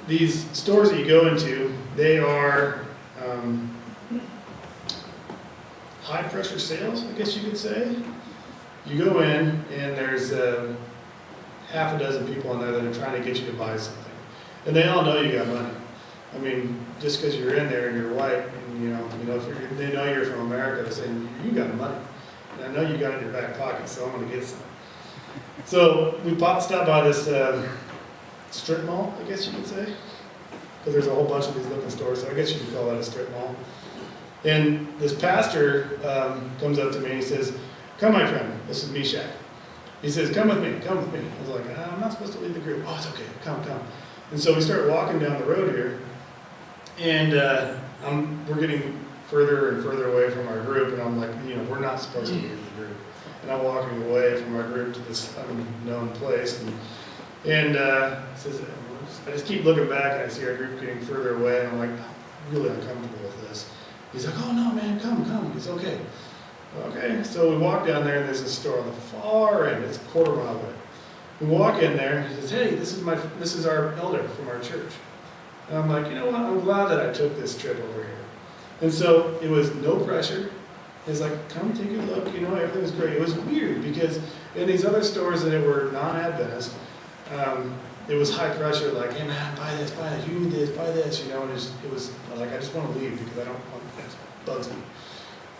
these stores that you go into, they are high pressure sales, I guess you could say. You go in and there's half a dozen people in there that are trying to get you to buy something. And they all know you got money. I mean, just because you're in there and you're white, and you know if they know you're from America, they're saying, you got money. And I know you got it in your back pocket, so I'm going to get some. So we stopped by this strip mall, I guess you could say, because there's a whole bunch of these looking stores, so I guess you could call that a strip mall. And this pastor comes up to me and he says, come my friend, this is Meshach. He says, come with me, come with me. I was like, I'm not supposed to leave the group. Oh, it's okay, come. And so we start walking down the road here, and we're getting further and further away from our group, and I'm like, you know, we're not supposed to leave the group. And I'm walking away from our group to this unknown place, and says, I just keep looking back, and I see our group getting further away, and I'm like, I'm really uncomfortable with this. He's like, oh no, man, come, it's okay. Okay, so we walk down there, and there's a store on the far end. It's a quarter mile away. We walk in there, and he says, hey, this is our elder from our church. And I'm like, you know what? I'm glad that I took this trip over here. And so it was no pressure. He's like, come take a look. You know, everything's great. It was weird because in these other stores that were non-Adventist, it was high pressure. Like, hey man, buy this, you need this, buy this. You know, and it was like, I just want to leave because it bugs me.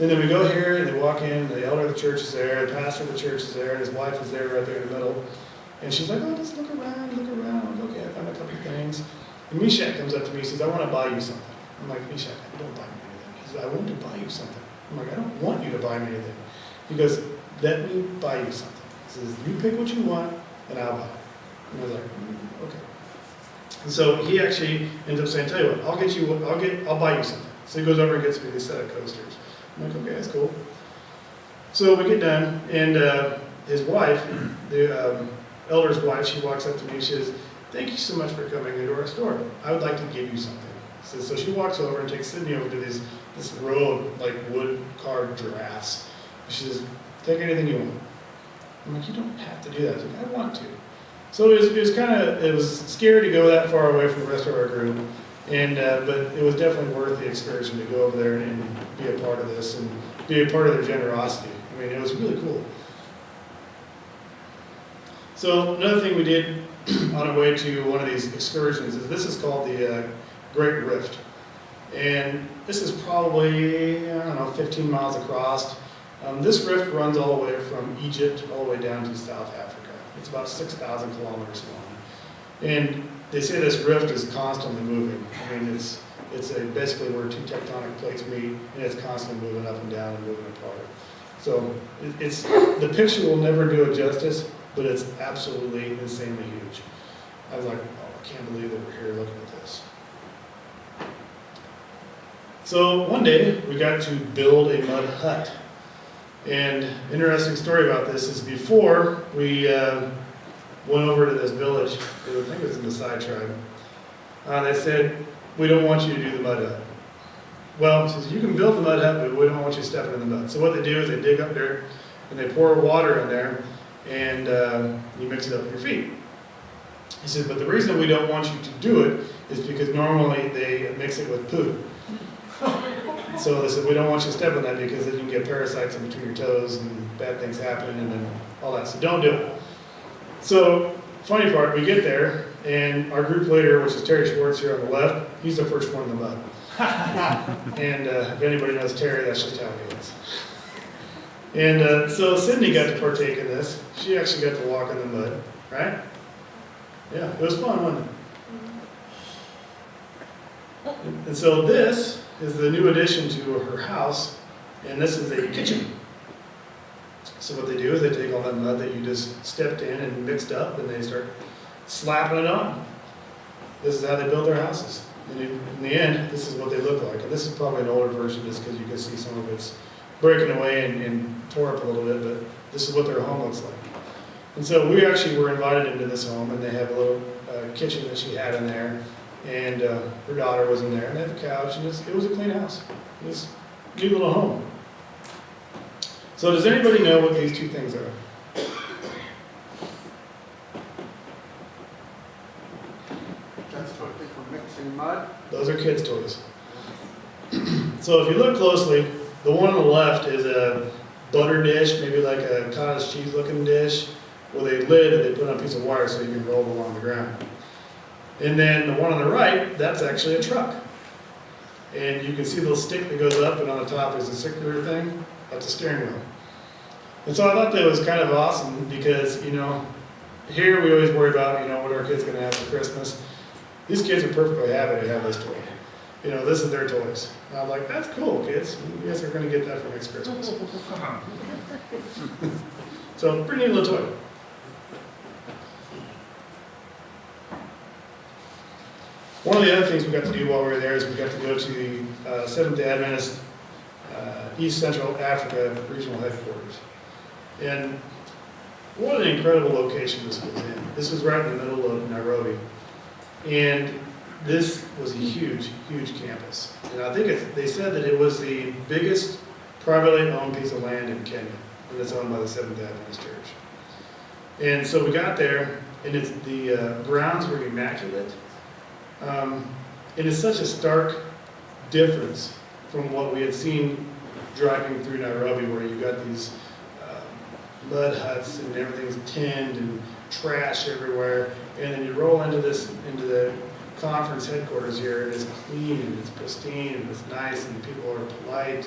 And then we go here, and they walk in, the elder of the church is there, the pastor of the church is there, and his wife is there right there in the middle. And she's like, oh, just look around. I'm like, okay, I found a couple of things. And Meshach comes up to me and says, I want to buy you something. I'm like, Meshach, don't buy me anything. He says, I want to buy you something. I'm like, I don't want you to buy me anything. He goes, let me buy you something. He says, you pick what you want, and I'll buy it. And I was like, okay. And so he actually ends up saying, tell you what, I'll buy you something. So he goes over and gets me this set of coasters. I'm like, okay, that's cool. So we get done, and his wife, the elder's wife, she walks up to me and she says, thank you so much for coming into our store. I would like to give you something. So she walks over and takes Sydney over to this row of like wood carved giraffes. She says, take anything you want. I'm like, you don't have to do that. I was like, I want to. So it was scary to go that far away from the rest of our group, and but it was definitely worth the excursion to go over there and be a part of this and be a part of their generosity. I mean, it was really cool. So another thing we did on our way to one of these excursions is this is called the Great Rift. And this is probably, I don't know, 15 miles across. This rift runs all the way from Egypt all the way down to South Africa. It's about 6,000 kilometers long. And they say this rift is constantly moving. I mean, it's basically where two tectonic plates meet, and it's constantly moving up and down and moving apart. So the picture will never do it justice, but it's absolutely insanely huge. I was like, oh, I can't believe that we're here looking at this. So one day, we got to build a mud hut. And interesting story about this is before we went over to this village, I think it was the Maasai tribe, they said, we don't want you to do the mud hut. Well, it says, you can build the mud hut, but we don't want you stepping in the mud. So what they do is they dig up dirt, and they pour water in there, and you mix it up with your feet. He said, but the reason we don't want you to do it is because normally they mix it with poo. So they said, we don't want you to step on that because then you can get parasites in between your toes and bad things happen and then all that. So don't do it. So, funny part, we get there and our group leader, which is Terry Schwartz here on the left, he's the first one in the mud. And if anybody knows Terry, that's just how he is. And so Sydney got to partake in this. She actually got to walk in the mud, right? Yeah, it was fun, wasn't it? And so this is the new addition to her house, and this is a kitchen. So what they do is they take all that mud that you just stepped in and mixed up, and they start slapping it on. This is how they build their houses. And in the end, this is what they look like. And this is probably an older version just because you can see some of it's breaking away and tore up a little bit, but this is what their home looks like. And so we actually were invited into this home, and they have a little kitchen that she had in there. And her daughter was in there, and they have a couch, and it was a clean house. It was a cute little home. So does anybody know what these two things are? That's what they for mixing mud? Those are kids' toys. So if you look closely, the one on the left is a butter dish, maybe like a cottage cheese looking dish, with a lid that they put on a piece of wire so you can roll it along the ground. And then the one on the right, that's actually a truck. And you can see the little stick that goes up, and on the top is a circular thing. That's a steering wheel. And so I thought that was kind of awesome because, you know, here we always worry about, you know, what our kids going to have for Christmas. These kids are perfectly happy to have this toy. You know, this is their toys. And I'm like, that's cool, kids. You guys are going to get that for next Christmas. So, pretty neat little toy. One of the other things we got to do while we were there is we got to go to the Seventh-day Adventist East Central Africa Regional Headquarters. And what an incredible location this was in. This was right in the middle of Nairobi. And this was a huge, huge campus. And I think they said that it was the biggest privately owned piece of land in Kenya. And it's owned by the Seventh-day Adventist Church. And so we got there, and the grounds were immaculate. It is such a stark difference from what we had seen driving through Nairobi, where you got these mud huts and everything's tinned and trash everywhere, and then you roll into the conference headquarters here, and it's clean and it's pristine and it's nice and people are polite,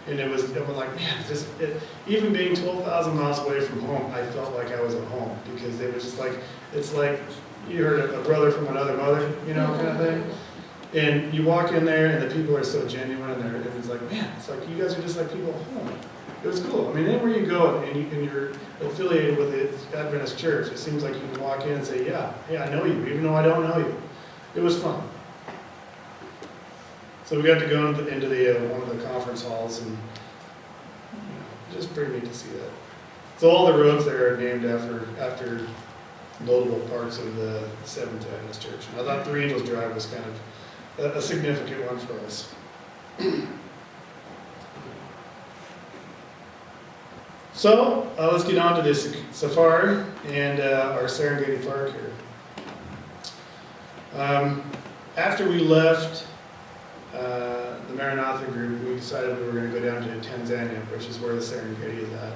and it was like, man, even being 12,000 miles away from home, I felt like I was at home because they were just like, it's like you heard a brother from another mother, you know, kind of thing. And you walk in there and the people are so genuine and it's like, man, it's like you guys are just like people at home. It was cool. I mean, anywhere you go and you're affiliated with the Adventist church, it seems like you can walk in and say, yeah, I know you, even though I don't know you. It was fun. So we got to go into the one of the conference halls, and just pretty neat to see that. So all the roads there are named after notable parts of the Seventh Adventist Church. And I thought Three Angels Drive was kind of a significant one for us. So let's get on to this safari and our Serengeti Park here. After we left the Maranatha group, we decided we were going to go down to Tanzania, which is where the Serengeti is at.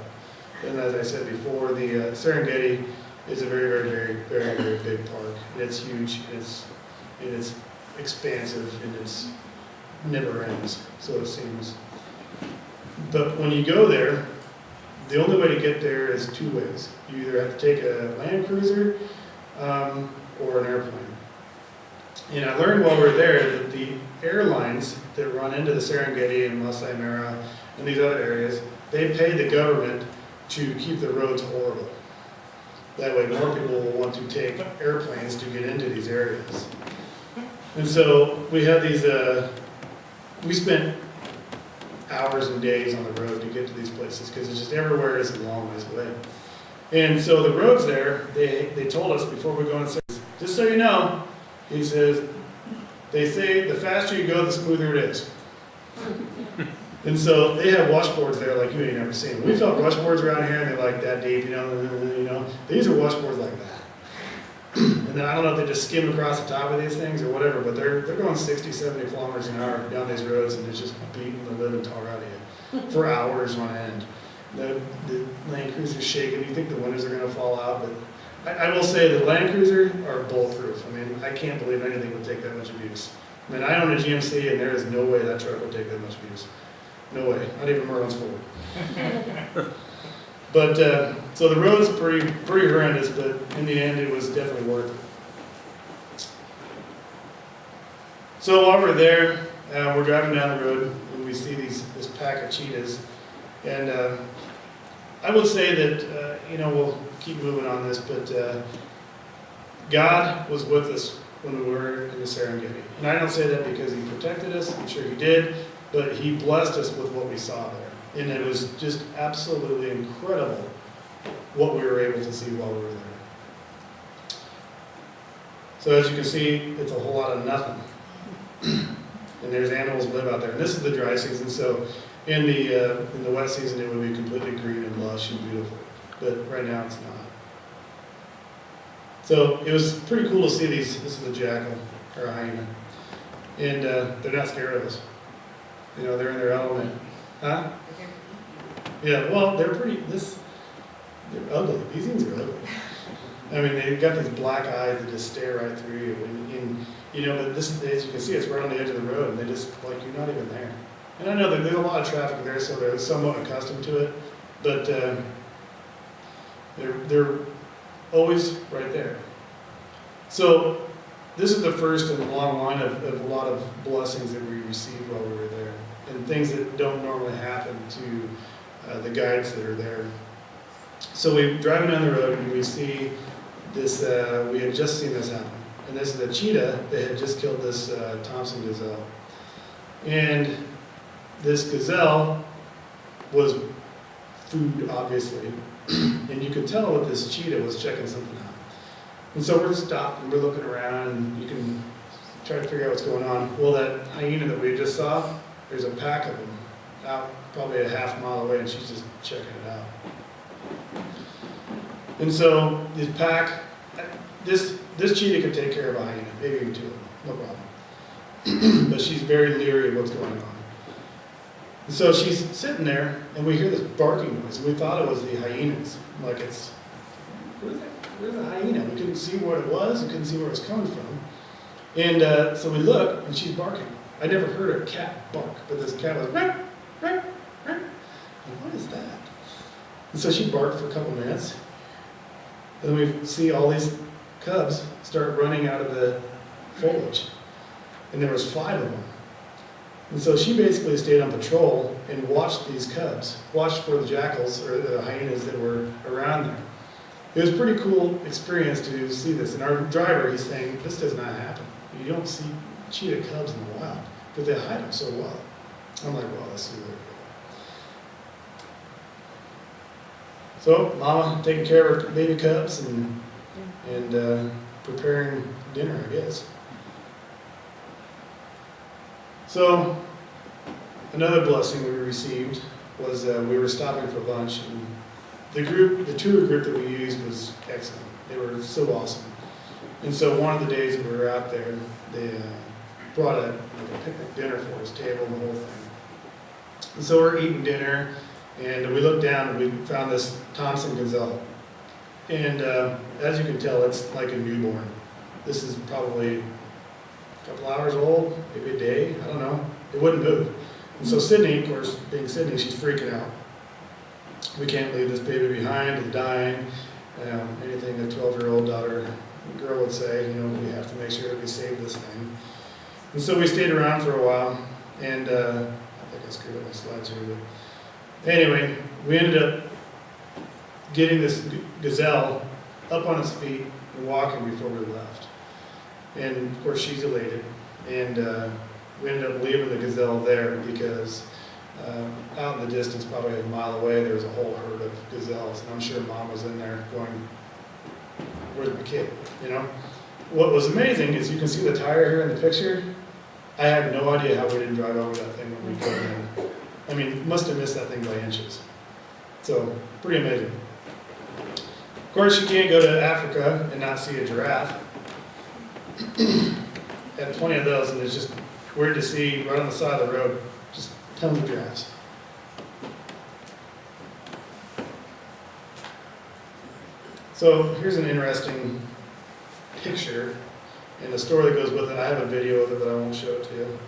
And as I said before, the Serengeti is a very big park. And it's huge, and it's expansive, and it's never ends, so it seems. But when you go there, the only way to get there is two ways. You either have to take a land cruiser or an airplane. And I learned while we were there that the airlines that run into the Serengeti and Masai Mara and these other areas, they pay the government to keep the roads horrible. That way more people will want to take airplanes to get into these areas. And so we had these, we spent hours and days on the road to get to these places because it's just everywhere is a long ways away. And so the roads there, they told us before we go inside, just so you know, he says, they say the faster you go, the smoother it is. And so they have washboards there like you ain't never seen. We felt washboards around here and they're like that deep, you know. These are washboards like that. And then I don't know if they just skim across the top of these things or whatever, but they're going 60, 70 kilometers an hour down these roads and it's just beating the living tar out of you for hours on end. The Land Cruiser's shaking. You think the windows are going to fall out, but I will say the Land Cruiser are bulletproof. I mean, I can't believe anything would take that much abuse. I mean, I own a GMC and there is no way that truck would take that much abuse. No way, not even Merlin's Ford. But, so the road's pretty horrendous, but in the end it was definitely worth it. So while we're there, we're driving down the road and we see this pack of cheetahs. And I would say that, we'll keep moving on this, but God was with us when we were in the Serengeti. And I don't say that because he protected us, I'm sure he did, but he blessed us with what we saw there. And it was just absolutely incredible what we were able to see while we were there. So as you can see, it's a whole lot of nothing. And there's animals that live out there. And this is the dry season, so in the wet season it would be completely green and lush and beautiful. But right now it's not. So it was pretty cool to see these. This is a jackal, or a hyena. And they're not scared of us. They're in their element. Huh? Yeah, well, they're they're ugly. These things are ugly. I mean, they've got these black eyes that just stare right through you. But this is, as you can see, it's right on the edge of the road, and they just, like, you're not even there. And I know that there's a lot of traffic there, so they're somewhat accustomed to it, but they're always right there. So this is the first in a long line of a lot of blessings that we received while we were there, and things that don't normally happen to the guides that are there. So we're driving down the road and we see this, we had just seen this happen. And this is a cheetah that had just killed this Thompson gazelle. And this gazelle was food, obviously. And you could tell that this cheetah was checking something out. And so we're stopped and we're looking around and you can try to figure out what's going on. Well, that hyena that we just saw, there's a pack of them out probably a half mile away and she's just checking it out. And so this pack, this cheetah could take care of a hyena, maybe even two of them, no problem. But she's very leery of what's going on. And so she's sitting there and we hear this barking noise and we thought it was the hyenas. Like where's the hyena? We couldn't see what it was, we couldn't see where it was coming from. And so we look and she's barking. I never heard a cat bark, but this cat was "Rah, rah, rah." And what is that? And so she barked for a couple minutes. And then we see all these cubs start running out of the foliage. and there was 5 of them. And so she basically stayed on patrol and watched these cubs, watched for the jackals or the hyenas that were around there. It was a pretty cool experience to see this. And our driver, he's saying, this does not happen. You don't see cheetah cubs in the wild because they hide them so well. I'm like, well, this is really cool. So, Mama taking care of her baby cubs and preparing dinner, I guess. So, another blessing we received was we were stopping for lunch, and the tour group that we used was excellent. They were so awesome. And so one of the days that we were out there, they brought a picnic dinner for us, table and the whole thing. And so we're eating dinner, and we looked down and we found this Thompson gazelle. And as you can tell, it's like a newborn. This is probably a couple hours old, maybe a day, I don't know. It wouldn't move. And so Sydney, of course, being Sydney, she's freaking out. We can't leave this baby behind, it's dying. Anything a 12-year-old girl would say, we have to make sure that we save this thing. And so we stayed around for a while, and I think I screwed up my slides here. But anyway, we ended up getting this gazelle up on its feet and walking before we left. And of course she's elated, and we ended up leaving the gazelle there because out in the distance, probably a mile away, there was a whole herd of gazelles, and I'm sure Mom was in there going, where's my kid, What was amazing is you can see the tire here in the picture. I have no idea how we didn't drive over that thing when we drove in. I mean, must have missed that thing by inches. So, pretty amazing. Of course, you can't go to Africa and not see a giraffe. Had plenty of those, and it's just weird to see right on the side of the road, just tons of giraffes. So here's an interesting picture, and the story that goes with it. I have a video of it, but I won't show it to you.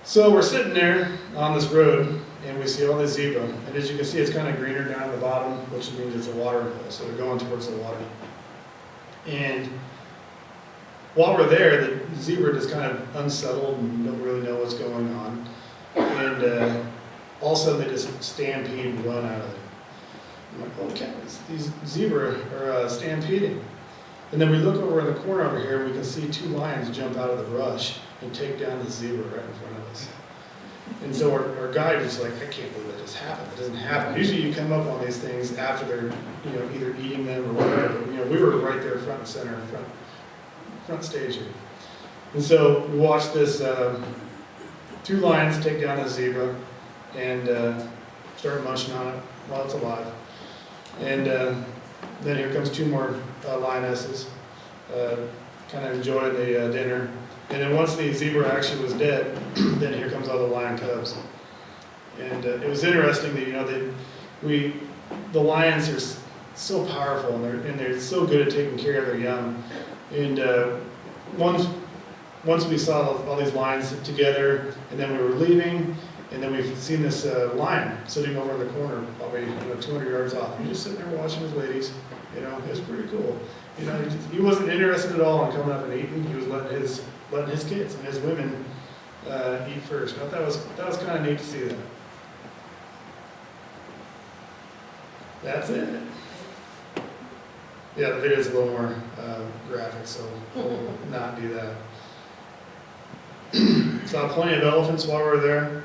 So we're sitting there on this road, and we see all this zebra. And as you can see, it's kind of greener down at the bottom, which means it's a watering hole. So they're going towards the water. And while we're there, the zebra is kind of unsettled and don't really know what's going on. And all of a sudden, they just stampede and run out of there. I'm like, oh, okay, these zebra are stampeding. And then we look over in the corner over here, and we can see 2 lions jump out of the brush and take down the zebra right in front of us. And so our guide is like, I can't believe that just happened. It doesn't happen. Usually you come up on these things after they're, either eating them or whatever. But, we were right there front and center, front stage here. And so we watched this 2 lions take down the zebra and start munching on it while it's alive. And then here comes 2 more lionesses, kind of enjoying the dinner. And then once the zebra actually was dead, then here comes all the lion cubs. And it was interesting that the lions are so powerful, and they're so good at taking care of their young. And once we saw all these lions together, and then we were leaving, and then we've seen this lion sitting over in the corner, probably 200 yards off. He's just sitting there watching his ladies. It was pretty cool. He wasn't interested at all in coming up and eating. He was letting his kids and his women eat first. I thought that was kind of neat to see that. That's it. Yeah, the video is a little more graphic, so we'll not do that. Saw plenty of elephants while we were there.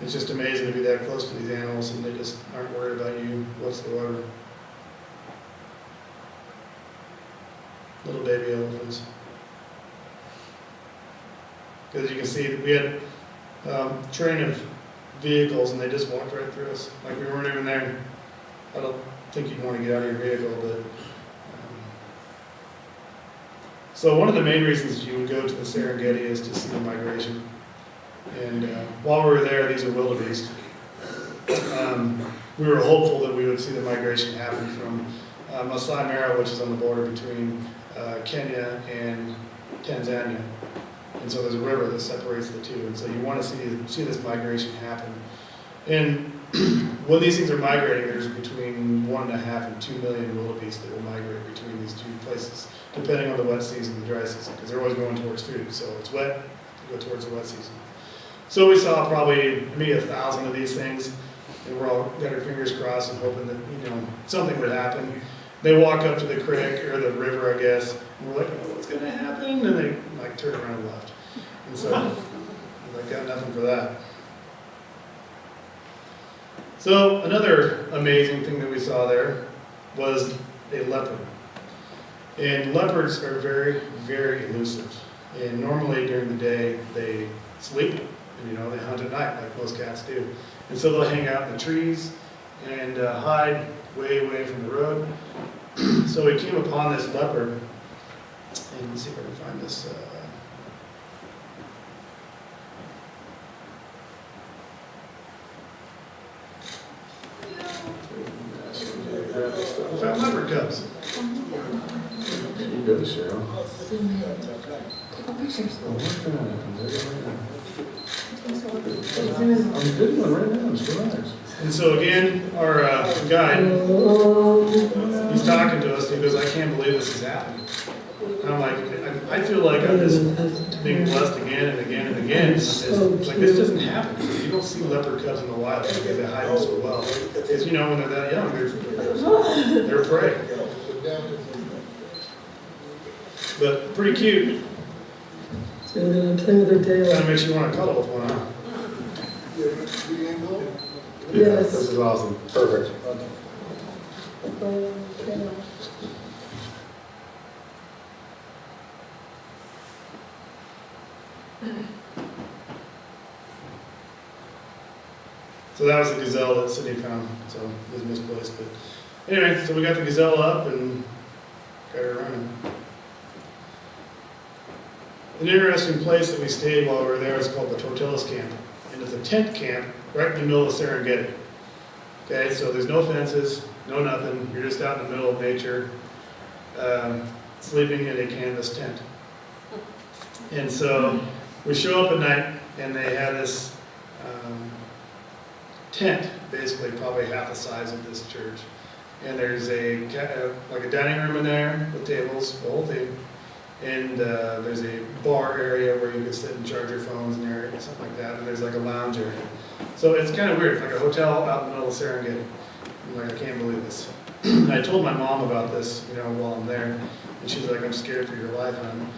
It's just amazing to be that close to these animals, and they just aren't worried about you whatsoever. Little baby elephants. Because as you can see, we had a train of vehicles, and they just walked right through us, like we weren't even there. I don't think you'd want to get out of your vehicle, but so one of the main reasons you would go to the Serengeti is to see the migration. And while we were there, these are wildebeest. We were hopeful that we would see the migration happen from Masai Mara, which is on the border between Kenya and Tanzania. And so there's a river that separates the two. And so you want to see this migration happen. And when these things are migrating, there's between 1.5 and 2 million wildebeest that will migrate between these two places, depending on the wet season and the dry season, because they're always going towards food. So it's wet, they go towards the wet season. So we saw probably maybe 1,000 of these things, and we're all got our fingers crossed and hoping that, you know, something would happen. They walk up to the creek or the river, I guess, and we're like, oh, what's going to happen? And they like turn around and left. And so I got nothing for that. So another amazing thing that we saw there was a leopard. And leopards are very, very elusive. And normally during the day they sleep, and you know, they hunt at night like most cats do. And so they'll hang out in the trees and hide way away from the road. So we came upon this leopard, and let's see if I can find this. We found leopard cubs. You go, Cheryl. I'm doing right now. Just relax. And so again, our guide, he's talking to us, and he goes, I can't believe this is happening. And I'm like, I feel like I'm just being blessed again and again and again. It's like, this doesn't happen. You don't see leopard cubs in the wild because they hide them so well. Because, you know, when they're that young, they're prey. But pretty cute. So they're going to play with their tail. Kind of makes you want to cuddle with one, huh? Yes. Yeah, this is awesome. Perfect. Okay. So that was the gazelle that Sydney found, so it was misplaced. But anyway, so we got the gazelle up and got her running. An interesting place that we stayed while we were there is called the Tortillas Camp. And it's a tent camp right in the middle of Serengeti. Okay, so there's no fences, no nothing. You're just out in the middle of nature, sleeping in a canvas tent. And so we show up at night, and they have this tent, basically probably half the size of this church. And there's like a dining room in there with tables, the whole thing. And there's a bar area where you can sit and charge your phones in there, something like that. And there's like a lounge area. So it's kind of weird. It's like a hotel out in the middle of Serengeti. I'm like, I can't believe this. And I told my mom about this, you know, while I'm there. And she's like, I'm scared for your life, hon.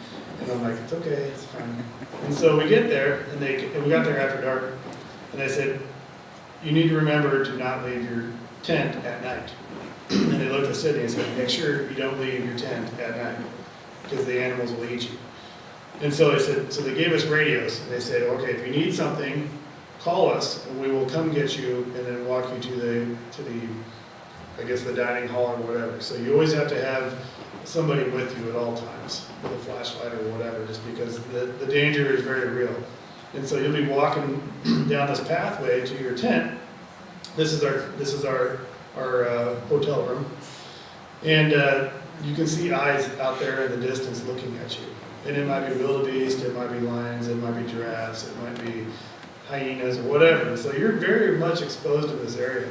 And I'm like, it's okay, it's fine. And so we get there, and we got there after dark. And they said, you need to remember to not leave your tent at night. And they looked at Sydney and said, make sure you don't leave your tent at night, because the animals will eat you. And so they said, so they gave us radios, and they said, okay, if you need something, call us, and we will come get you, and then walk you to the, I guess, the dining hall or whatever. So you always have to have somebody with you at all times, with a flashlight or whatever, just because the danger is very real. And so you'll be walking down this pathway to your tent. This is our hotel room, and you can see eyes out there in the distance looking at you. And it might be wildebeest, it might be lions, it might be giraffes, it might be hyenas or whatever. So you're very much exposed to this area.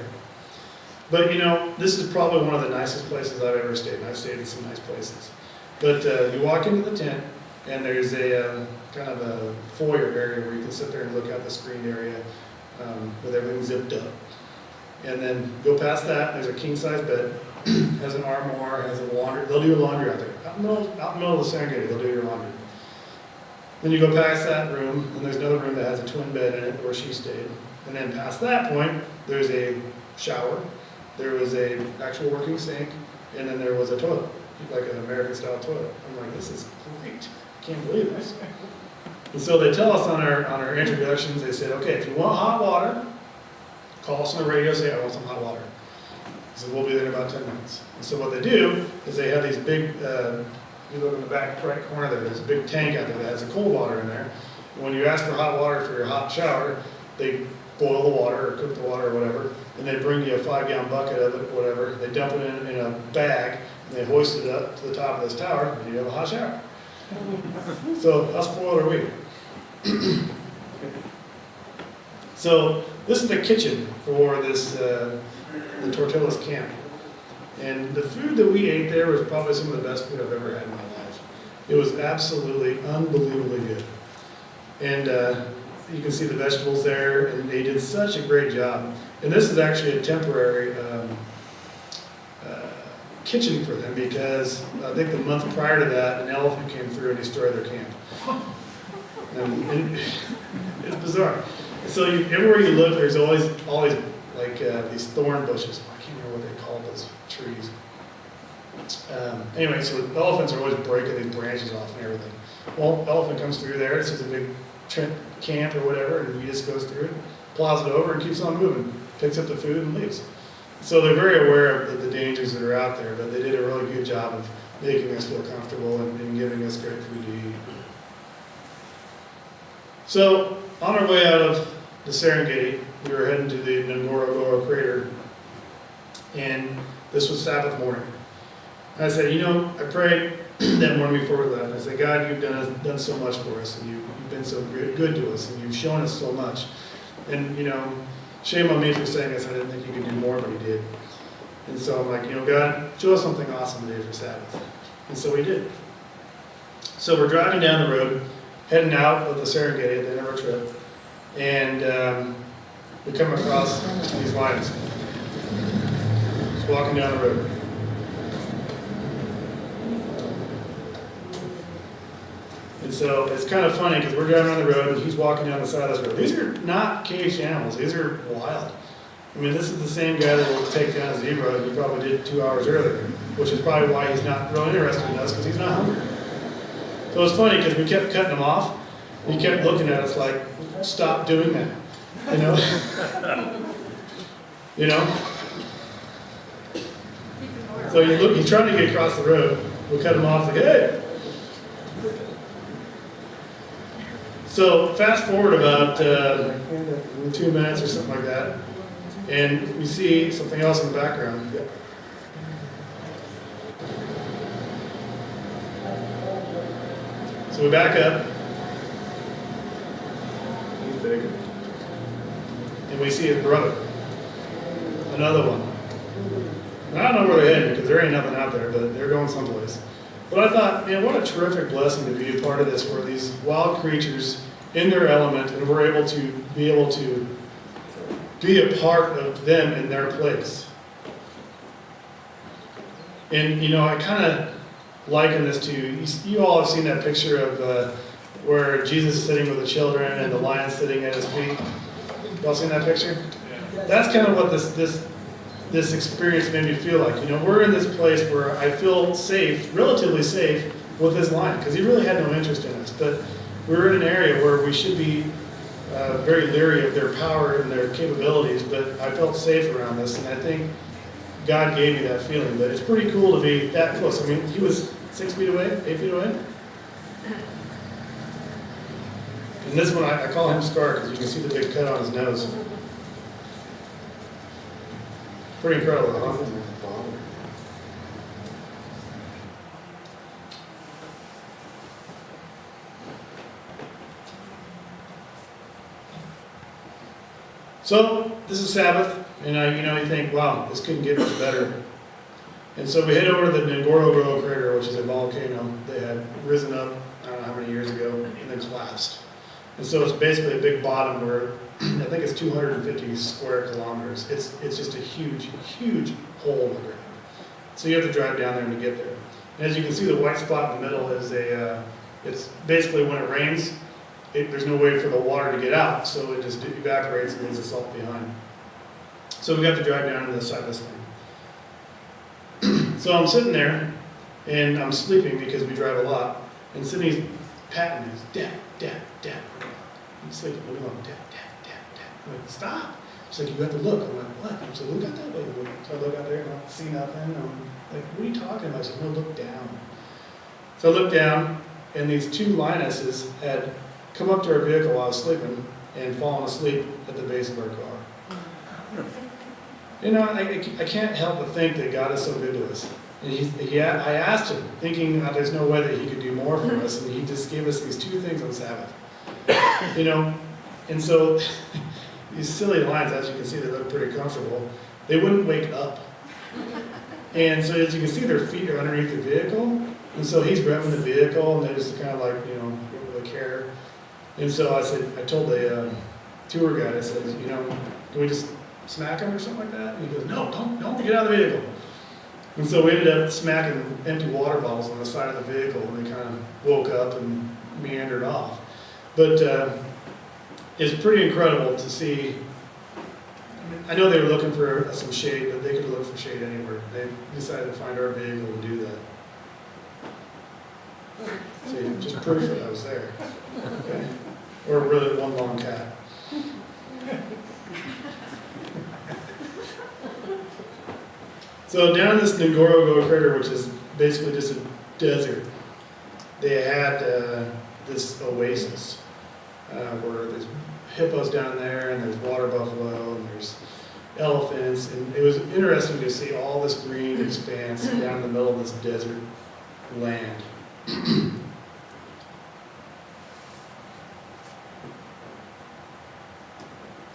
But you know, this is probably one of the nicest places I've ever stayed, and I've stayed in some nice places. But you walk into the tent, and there's a kind of a foyer area where you can sit there and look out the screened area with everything zipped up. And then go past that, there's a king-size bed, has an armoire, has a laundry. They'll do your laundry out there. Out in the middle of the Serengeti, they'll do your laundry. Then you go past that room, and there's another room that has a twin bed in it where she stayed. And then past that point, there's a shower, there was a actual working sink, and then there was a toilet, like an American-style toilet. I'm like, this is great. I can't believe this. And so they tell us on our introductions, they said, okay, if you want hot water, call us on the radio, say, I want some hot water. So we'll be there in about 10 minutes. And so what they do is they have these big, you look in the back right corner there, there's a big tank out there that has the cold water in there. And when you ask for hot water for your hot shower, they boil the water or cook the water or whatever, and they bring you a 5-gallon bucket of it, whatever. They dump it in a bag, and they hoist it up to the top of this tower, and you have a hot shower. So how spoiled are we? So this is the kitchen for this, the Tortillas camp. And the food that we ate there was probably some of the best food I've ever had in my life. It was absolutely unbelievably good. And you can see the vegetables there, and they did such a great job. And this is actually a temporary kitchen for them, because I think the month prior to that, an elephant came through and destroyed their camp. And it's bizarre. So everywhere you look, there's always like these thorn bushes. I can't remember what they call those trees. Anyway, so the elephants are always breaking these branches off and everything. Well, the elephant comes through there. It's just a big camp or whatever, and he just goes through it, plows it over, and keeps on moving. Picks up the food and leaves. So they're very aware of the dangers that are out there, but they did a really good job of making us feel comfortable and giving us great food to eat. So on our way out of the Serengeti, we were heading to the Ngorongoro crater, and this was Sabbath morning. And I said, I prayed that morning before we left. I said, God, you've done so much for us, and you've been so good to us, and you've shown us so much. And, shame on me for saying this. I didn't think you could do more, but he did. And so I'm like, God, show us something awesome today for Sabbath. And so we did. So we're driving down the road, heading out of the Serengeti at the end of our trip, and we come across these lions. Just walking down the road. And so it's kind of funny because we're driving on the road and he's walking down the side of this road. These are not caged animals. These are wild. I mean, this is the same guy that will take down a zebra that he probably did 2 hours earlier, which is probably why he's not really interested in us, because he's not hungry. So it's funny because we kept cutting him off. And he kept looking at us like, stop doing that. So he's trying to get across the road. We cut him off, like, hey. So fast forward about 2 minutes or something like that, and we see something else in the background. So we back up. He's big. And we see his brother. Another one. And I don't know where they're headed because there ain't nothing out there, but they're going someplace. But I thought, man, what a terrific blessing to be a part of this, where these wild creatures in their element, and we're able to be a part of them in their place. And I kind of liken this to, you all have seen that picture of where Jesus is sitting with the children and the lion sitting at his feet. Y'all seen that picture? Yeah. That's kind of what this experience made me feel like. We're in this place where I feel safe, relatively safe, with this lion, because he really had no interest in us. But we're in an area where we should be very leery of their power and their capabilities, but I felt safe around this, and I think God gave me that feeling. But it's pretty cool to be that close. I mean, he was 6 feet away, 8 feet away. And this one, I call him Scar, because you can see the big cut on his nose. Pretty incredible, huh? So this is Sabbath, and you think, wow, this couldn't get much better. And so we head over to the Ngorongoro crater, which is a volcano that had risen up, I don't know how many years ago, and then collapsed. And so it's basically a big bottom where I think it's 250 square kilometers. It's just a huge, huge hole in the ground. So you have to drive down there to get there. And as you can see, the white spot in the middle is it's basically when it rains, there's no way for the water to get out, so it just evaporates and leaves the salt behind. So we got to drive down to the side of this thing. So I'm sitting there, and I'm sleeping because we drive a lot, and Sydney's patting me, Dad, Dad, Dad. I'm sleeping, what do you want? Dad, Dad, Dad, Dad. I'm like, stop. She's like, you have to look. I'm like, what? I'm like, look out that way. So I look out there, and I don't see nothing. I'm like, what are you talking about? She's like, no, look down. So I looked down, and these two lionesses had come up to our vehicle while I was sleeping and fallen asleep at the base of our car. I can't help but think that God is so good to us. And I asked him, thinking there's no way that he could do more for us, and he just gave us these two things on Sabbath. And so these silly lines, as you can see, they look pretty comfortable. They wouldn't wake up. And so as you can see, their feet are underneath the vehicle. And so he's revving the vehicle, and they just kind of like, don't really care. And so I told the tour guide, I said, can we just smack him or something like that? And he goes, no, don't get out of the vehicle. And so we ended up smacking empty water bottles on the side of the vehicle, and they kind of woke up and meandered off. But it's pretty incredible to see. I know they were looking for some shade, but they could look for shade anywhere. They decided to find our vehicle and do that. See, just proof that I was there. Okay? Or really one long cat. So down this Ngorongoro crater, which is basically just a desert, they had this oasis where there's hippos down there, and there's water buffalo, and there's elephants, and it was interesting to see all this green expanse down in the middle of this desert land.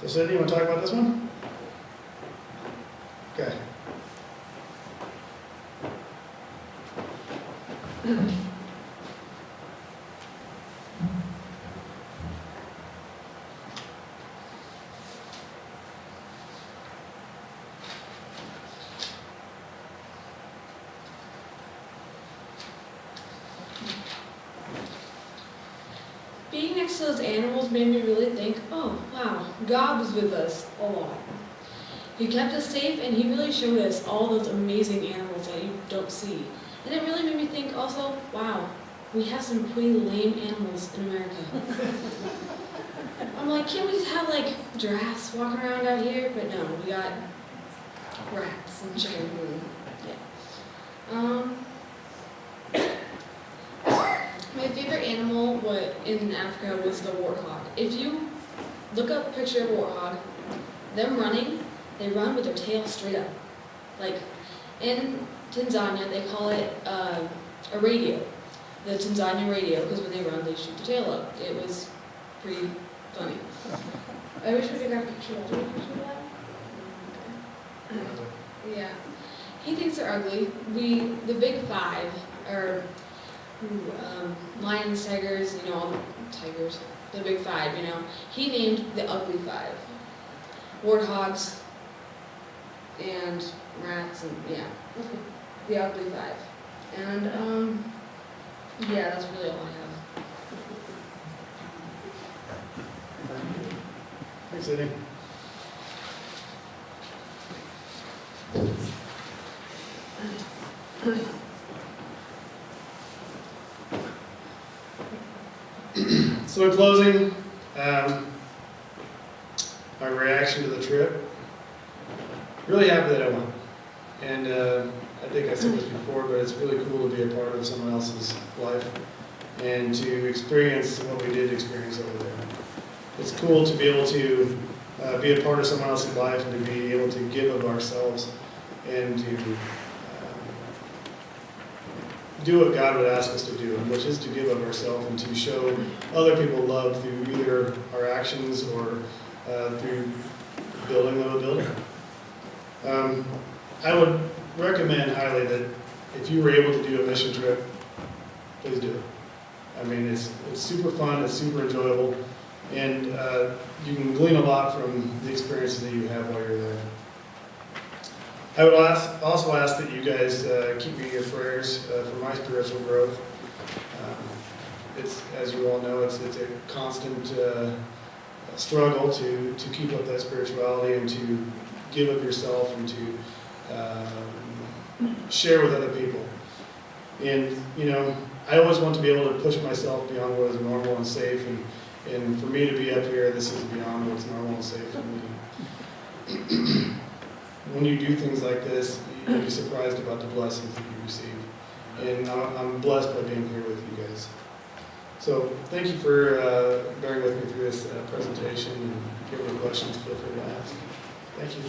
So Cindy, you want to talk about this one? Okay. Being next to those animals made me really think, oh wow, God was with us a lot. He kept us safe, and He really showed us all those amazing animals that you don't see. And it really made me think also, wow, we have some pretty lame animals in America. I'm like, can't we just have like giraffes walking around out here? But no, we got rats and chickens and yeah. My favorite animal in Africa was the warthog. If you look up a picture of a warthog, them running, they run with their tail straight up. Like in Tanzania, they call it a radio, the Tanzania radio, because when they run, they shoot their tail up. It was pretty funny. I wish we could have a picture of that. Yeah. He thinks they're ugly. The big five are lions, tigers, all the tigers, the big five, He named the ugly five. Warthogs and rats and, yeah, the ugly five. And, yeah, that's really all I have. Thanks, Cindy. So in closing, my reaction to the trip, really happy that I went. And I think I said this before, but it's really cool to be a part of someone else's life and to experience what we did experience over there. It's cool to be able to be a part of someone else's life and to be able to give of ourselves and to do what God would ask us to do, which is to give of ourselves and to show other people love through either our actions or through building of a building. I would recommend highly that if you were able to do a mission trip, please do it. I mean, it's super fun, it's super enjoyable, and you can glean a lot from the experiences that you have while you're there. I would also ask that you guys keep me in your prayers for my spiritual growth. It's, as you all know, it's a constant struggle to keep up that spirituality and to give of yourself and to share with other people. And, I always want to be able to push myself beyond what is normal and safe, and for me to be up here, this is beyond what's normal and safe for me. When you do things like this, you'll be surprised about the blessings that you receive. And I'm blessed by being here with you guys. So thank you for bearing with me through this presentation, and if you have any questions, feel free to ask. Thank you.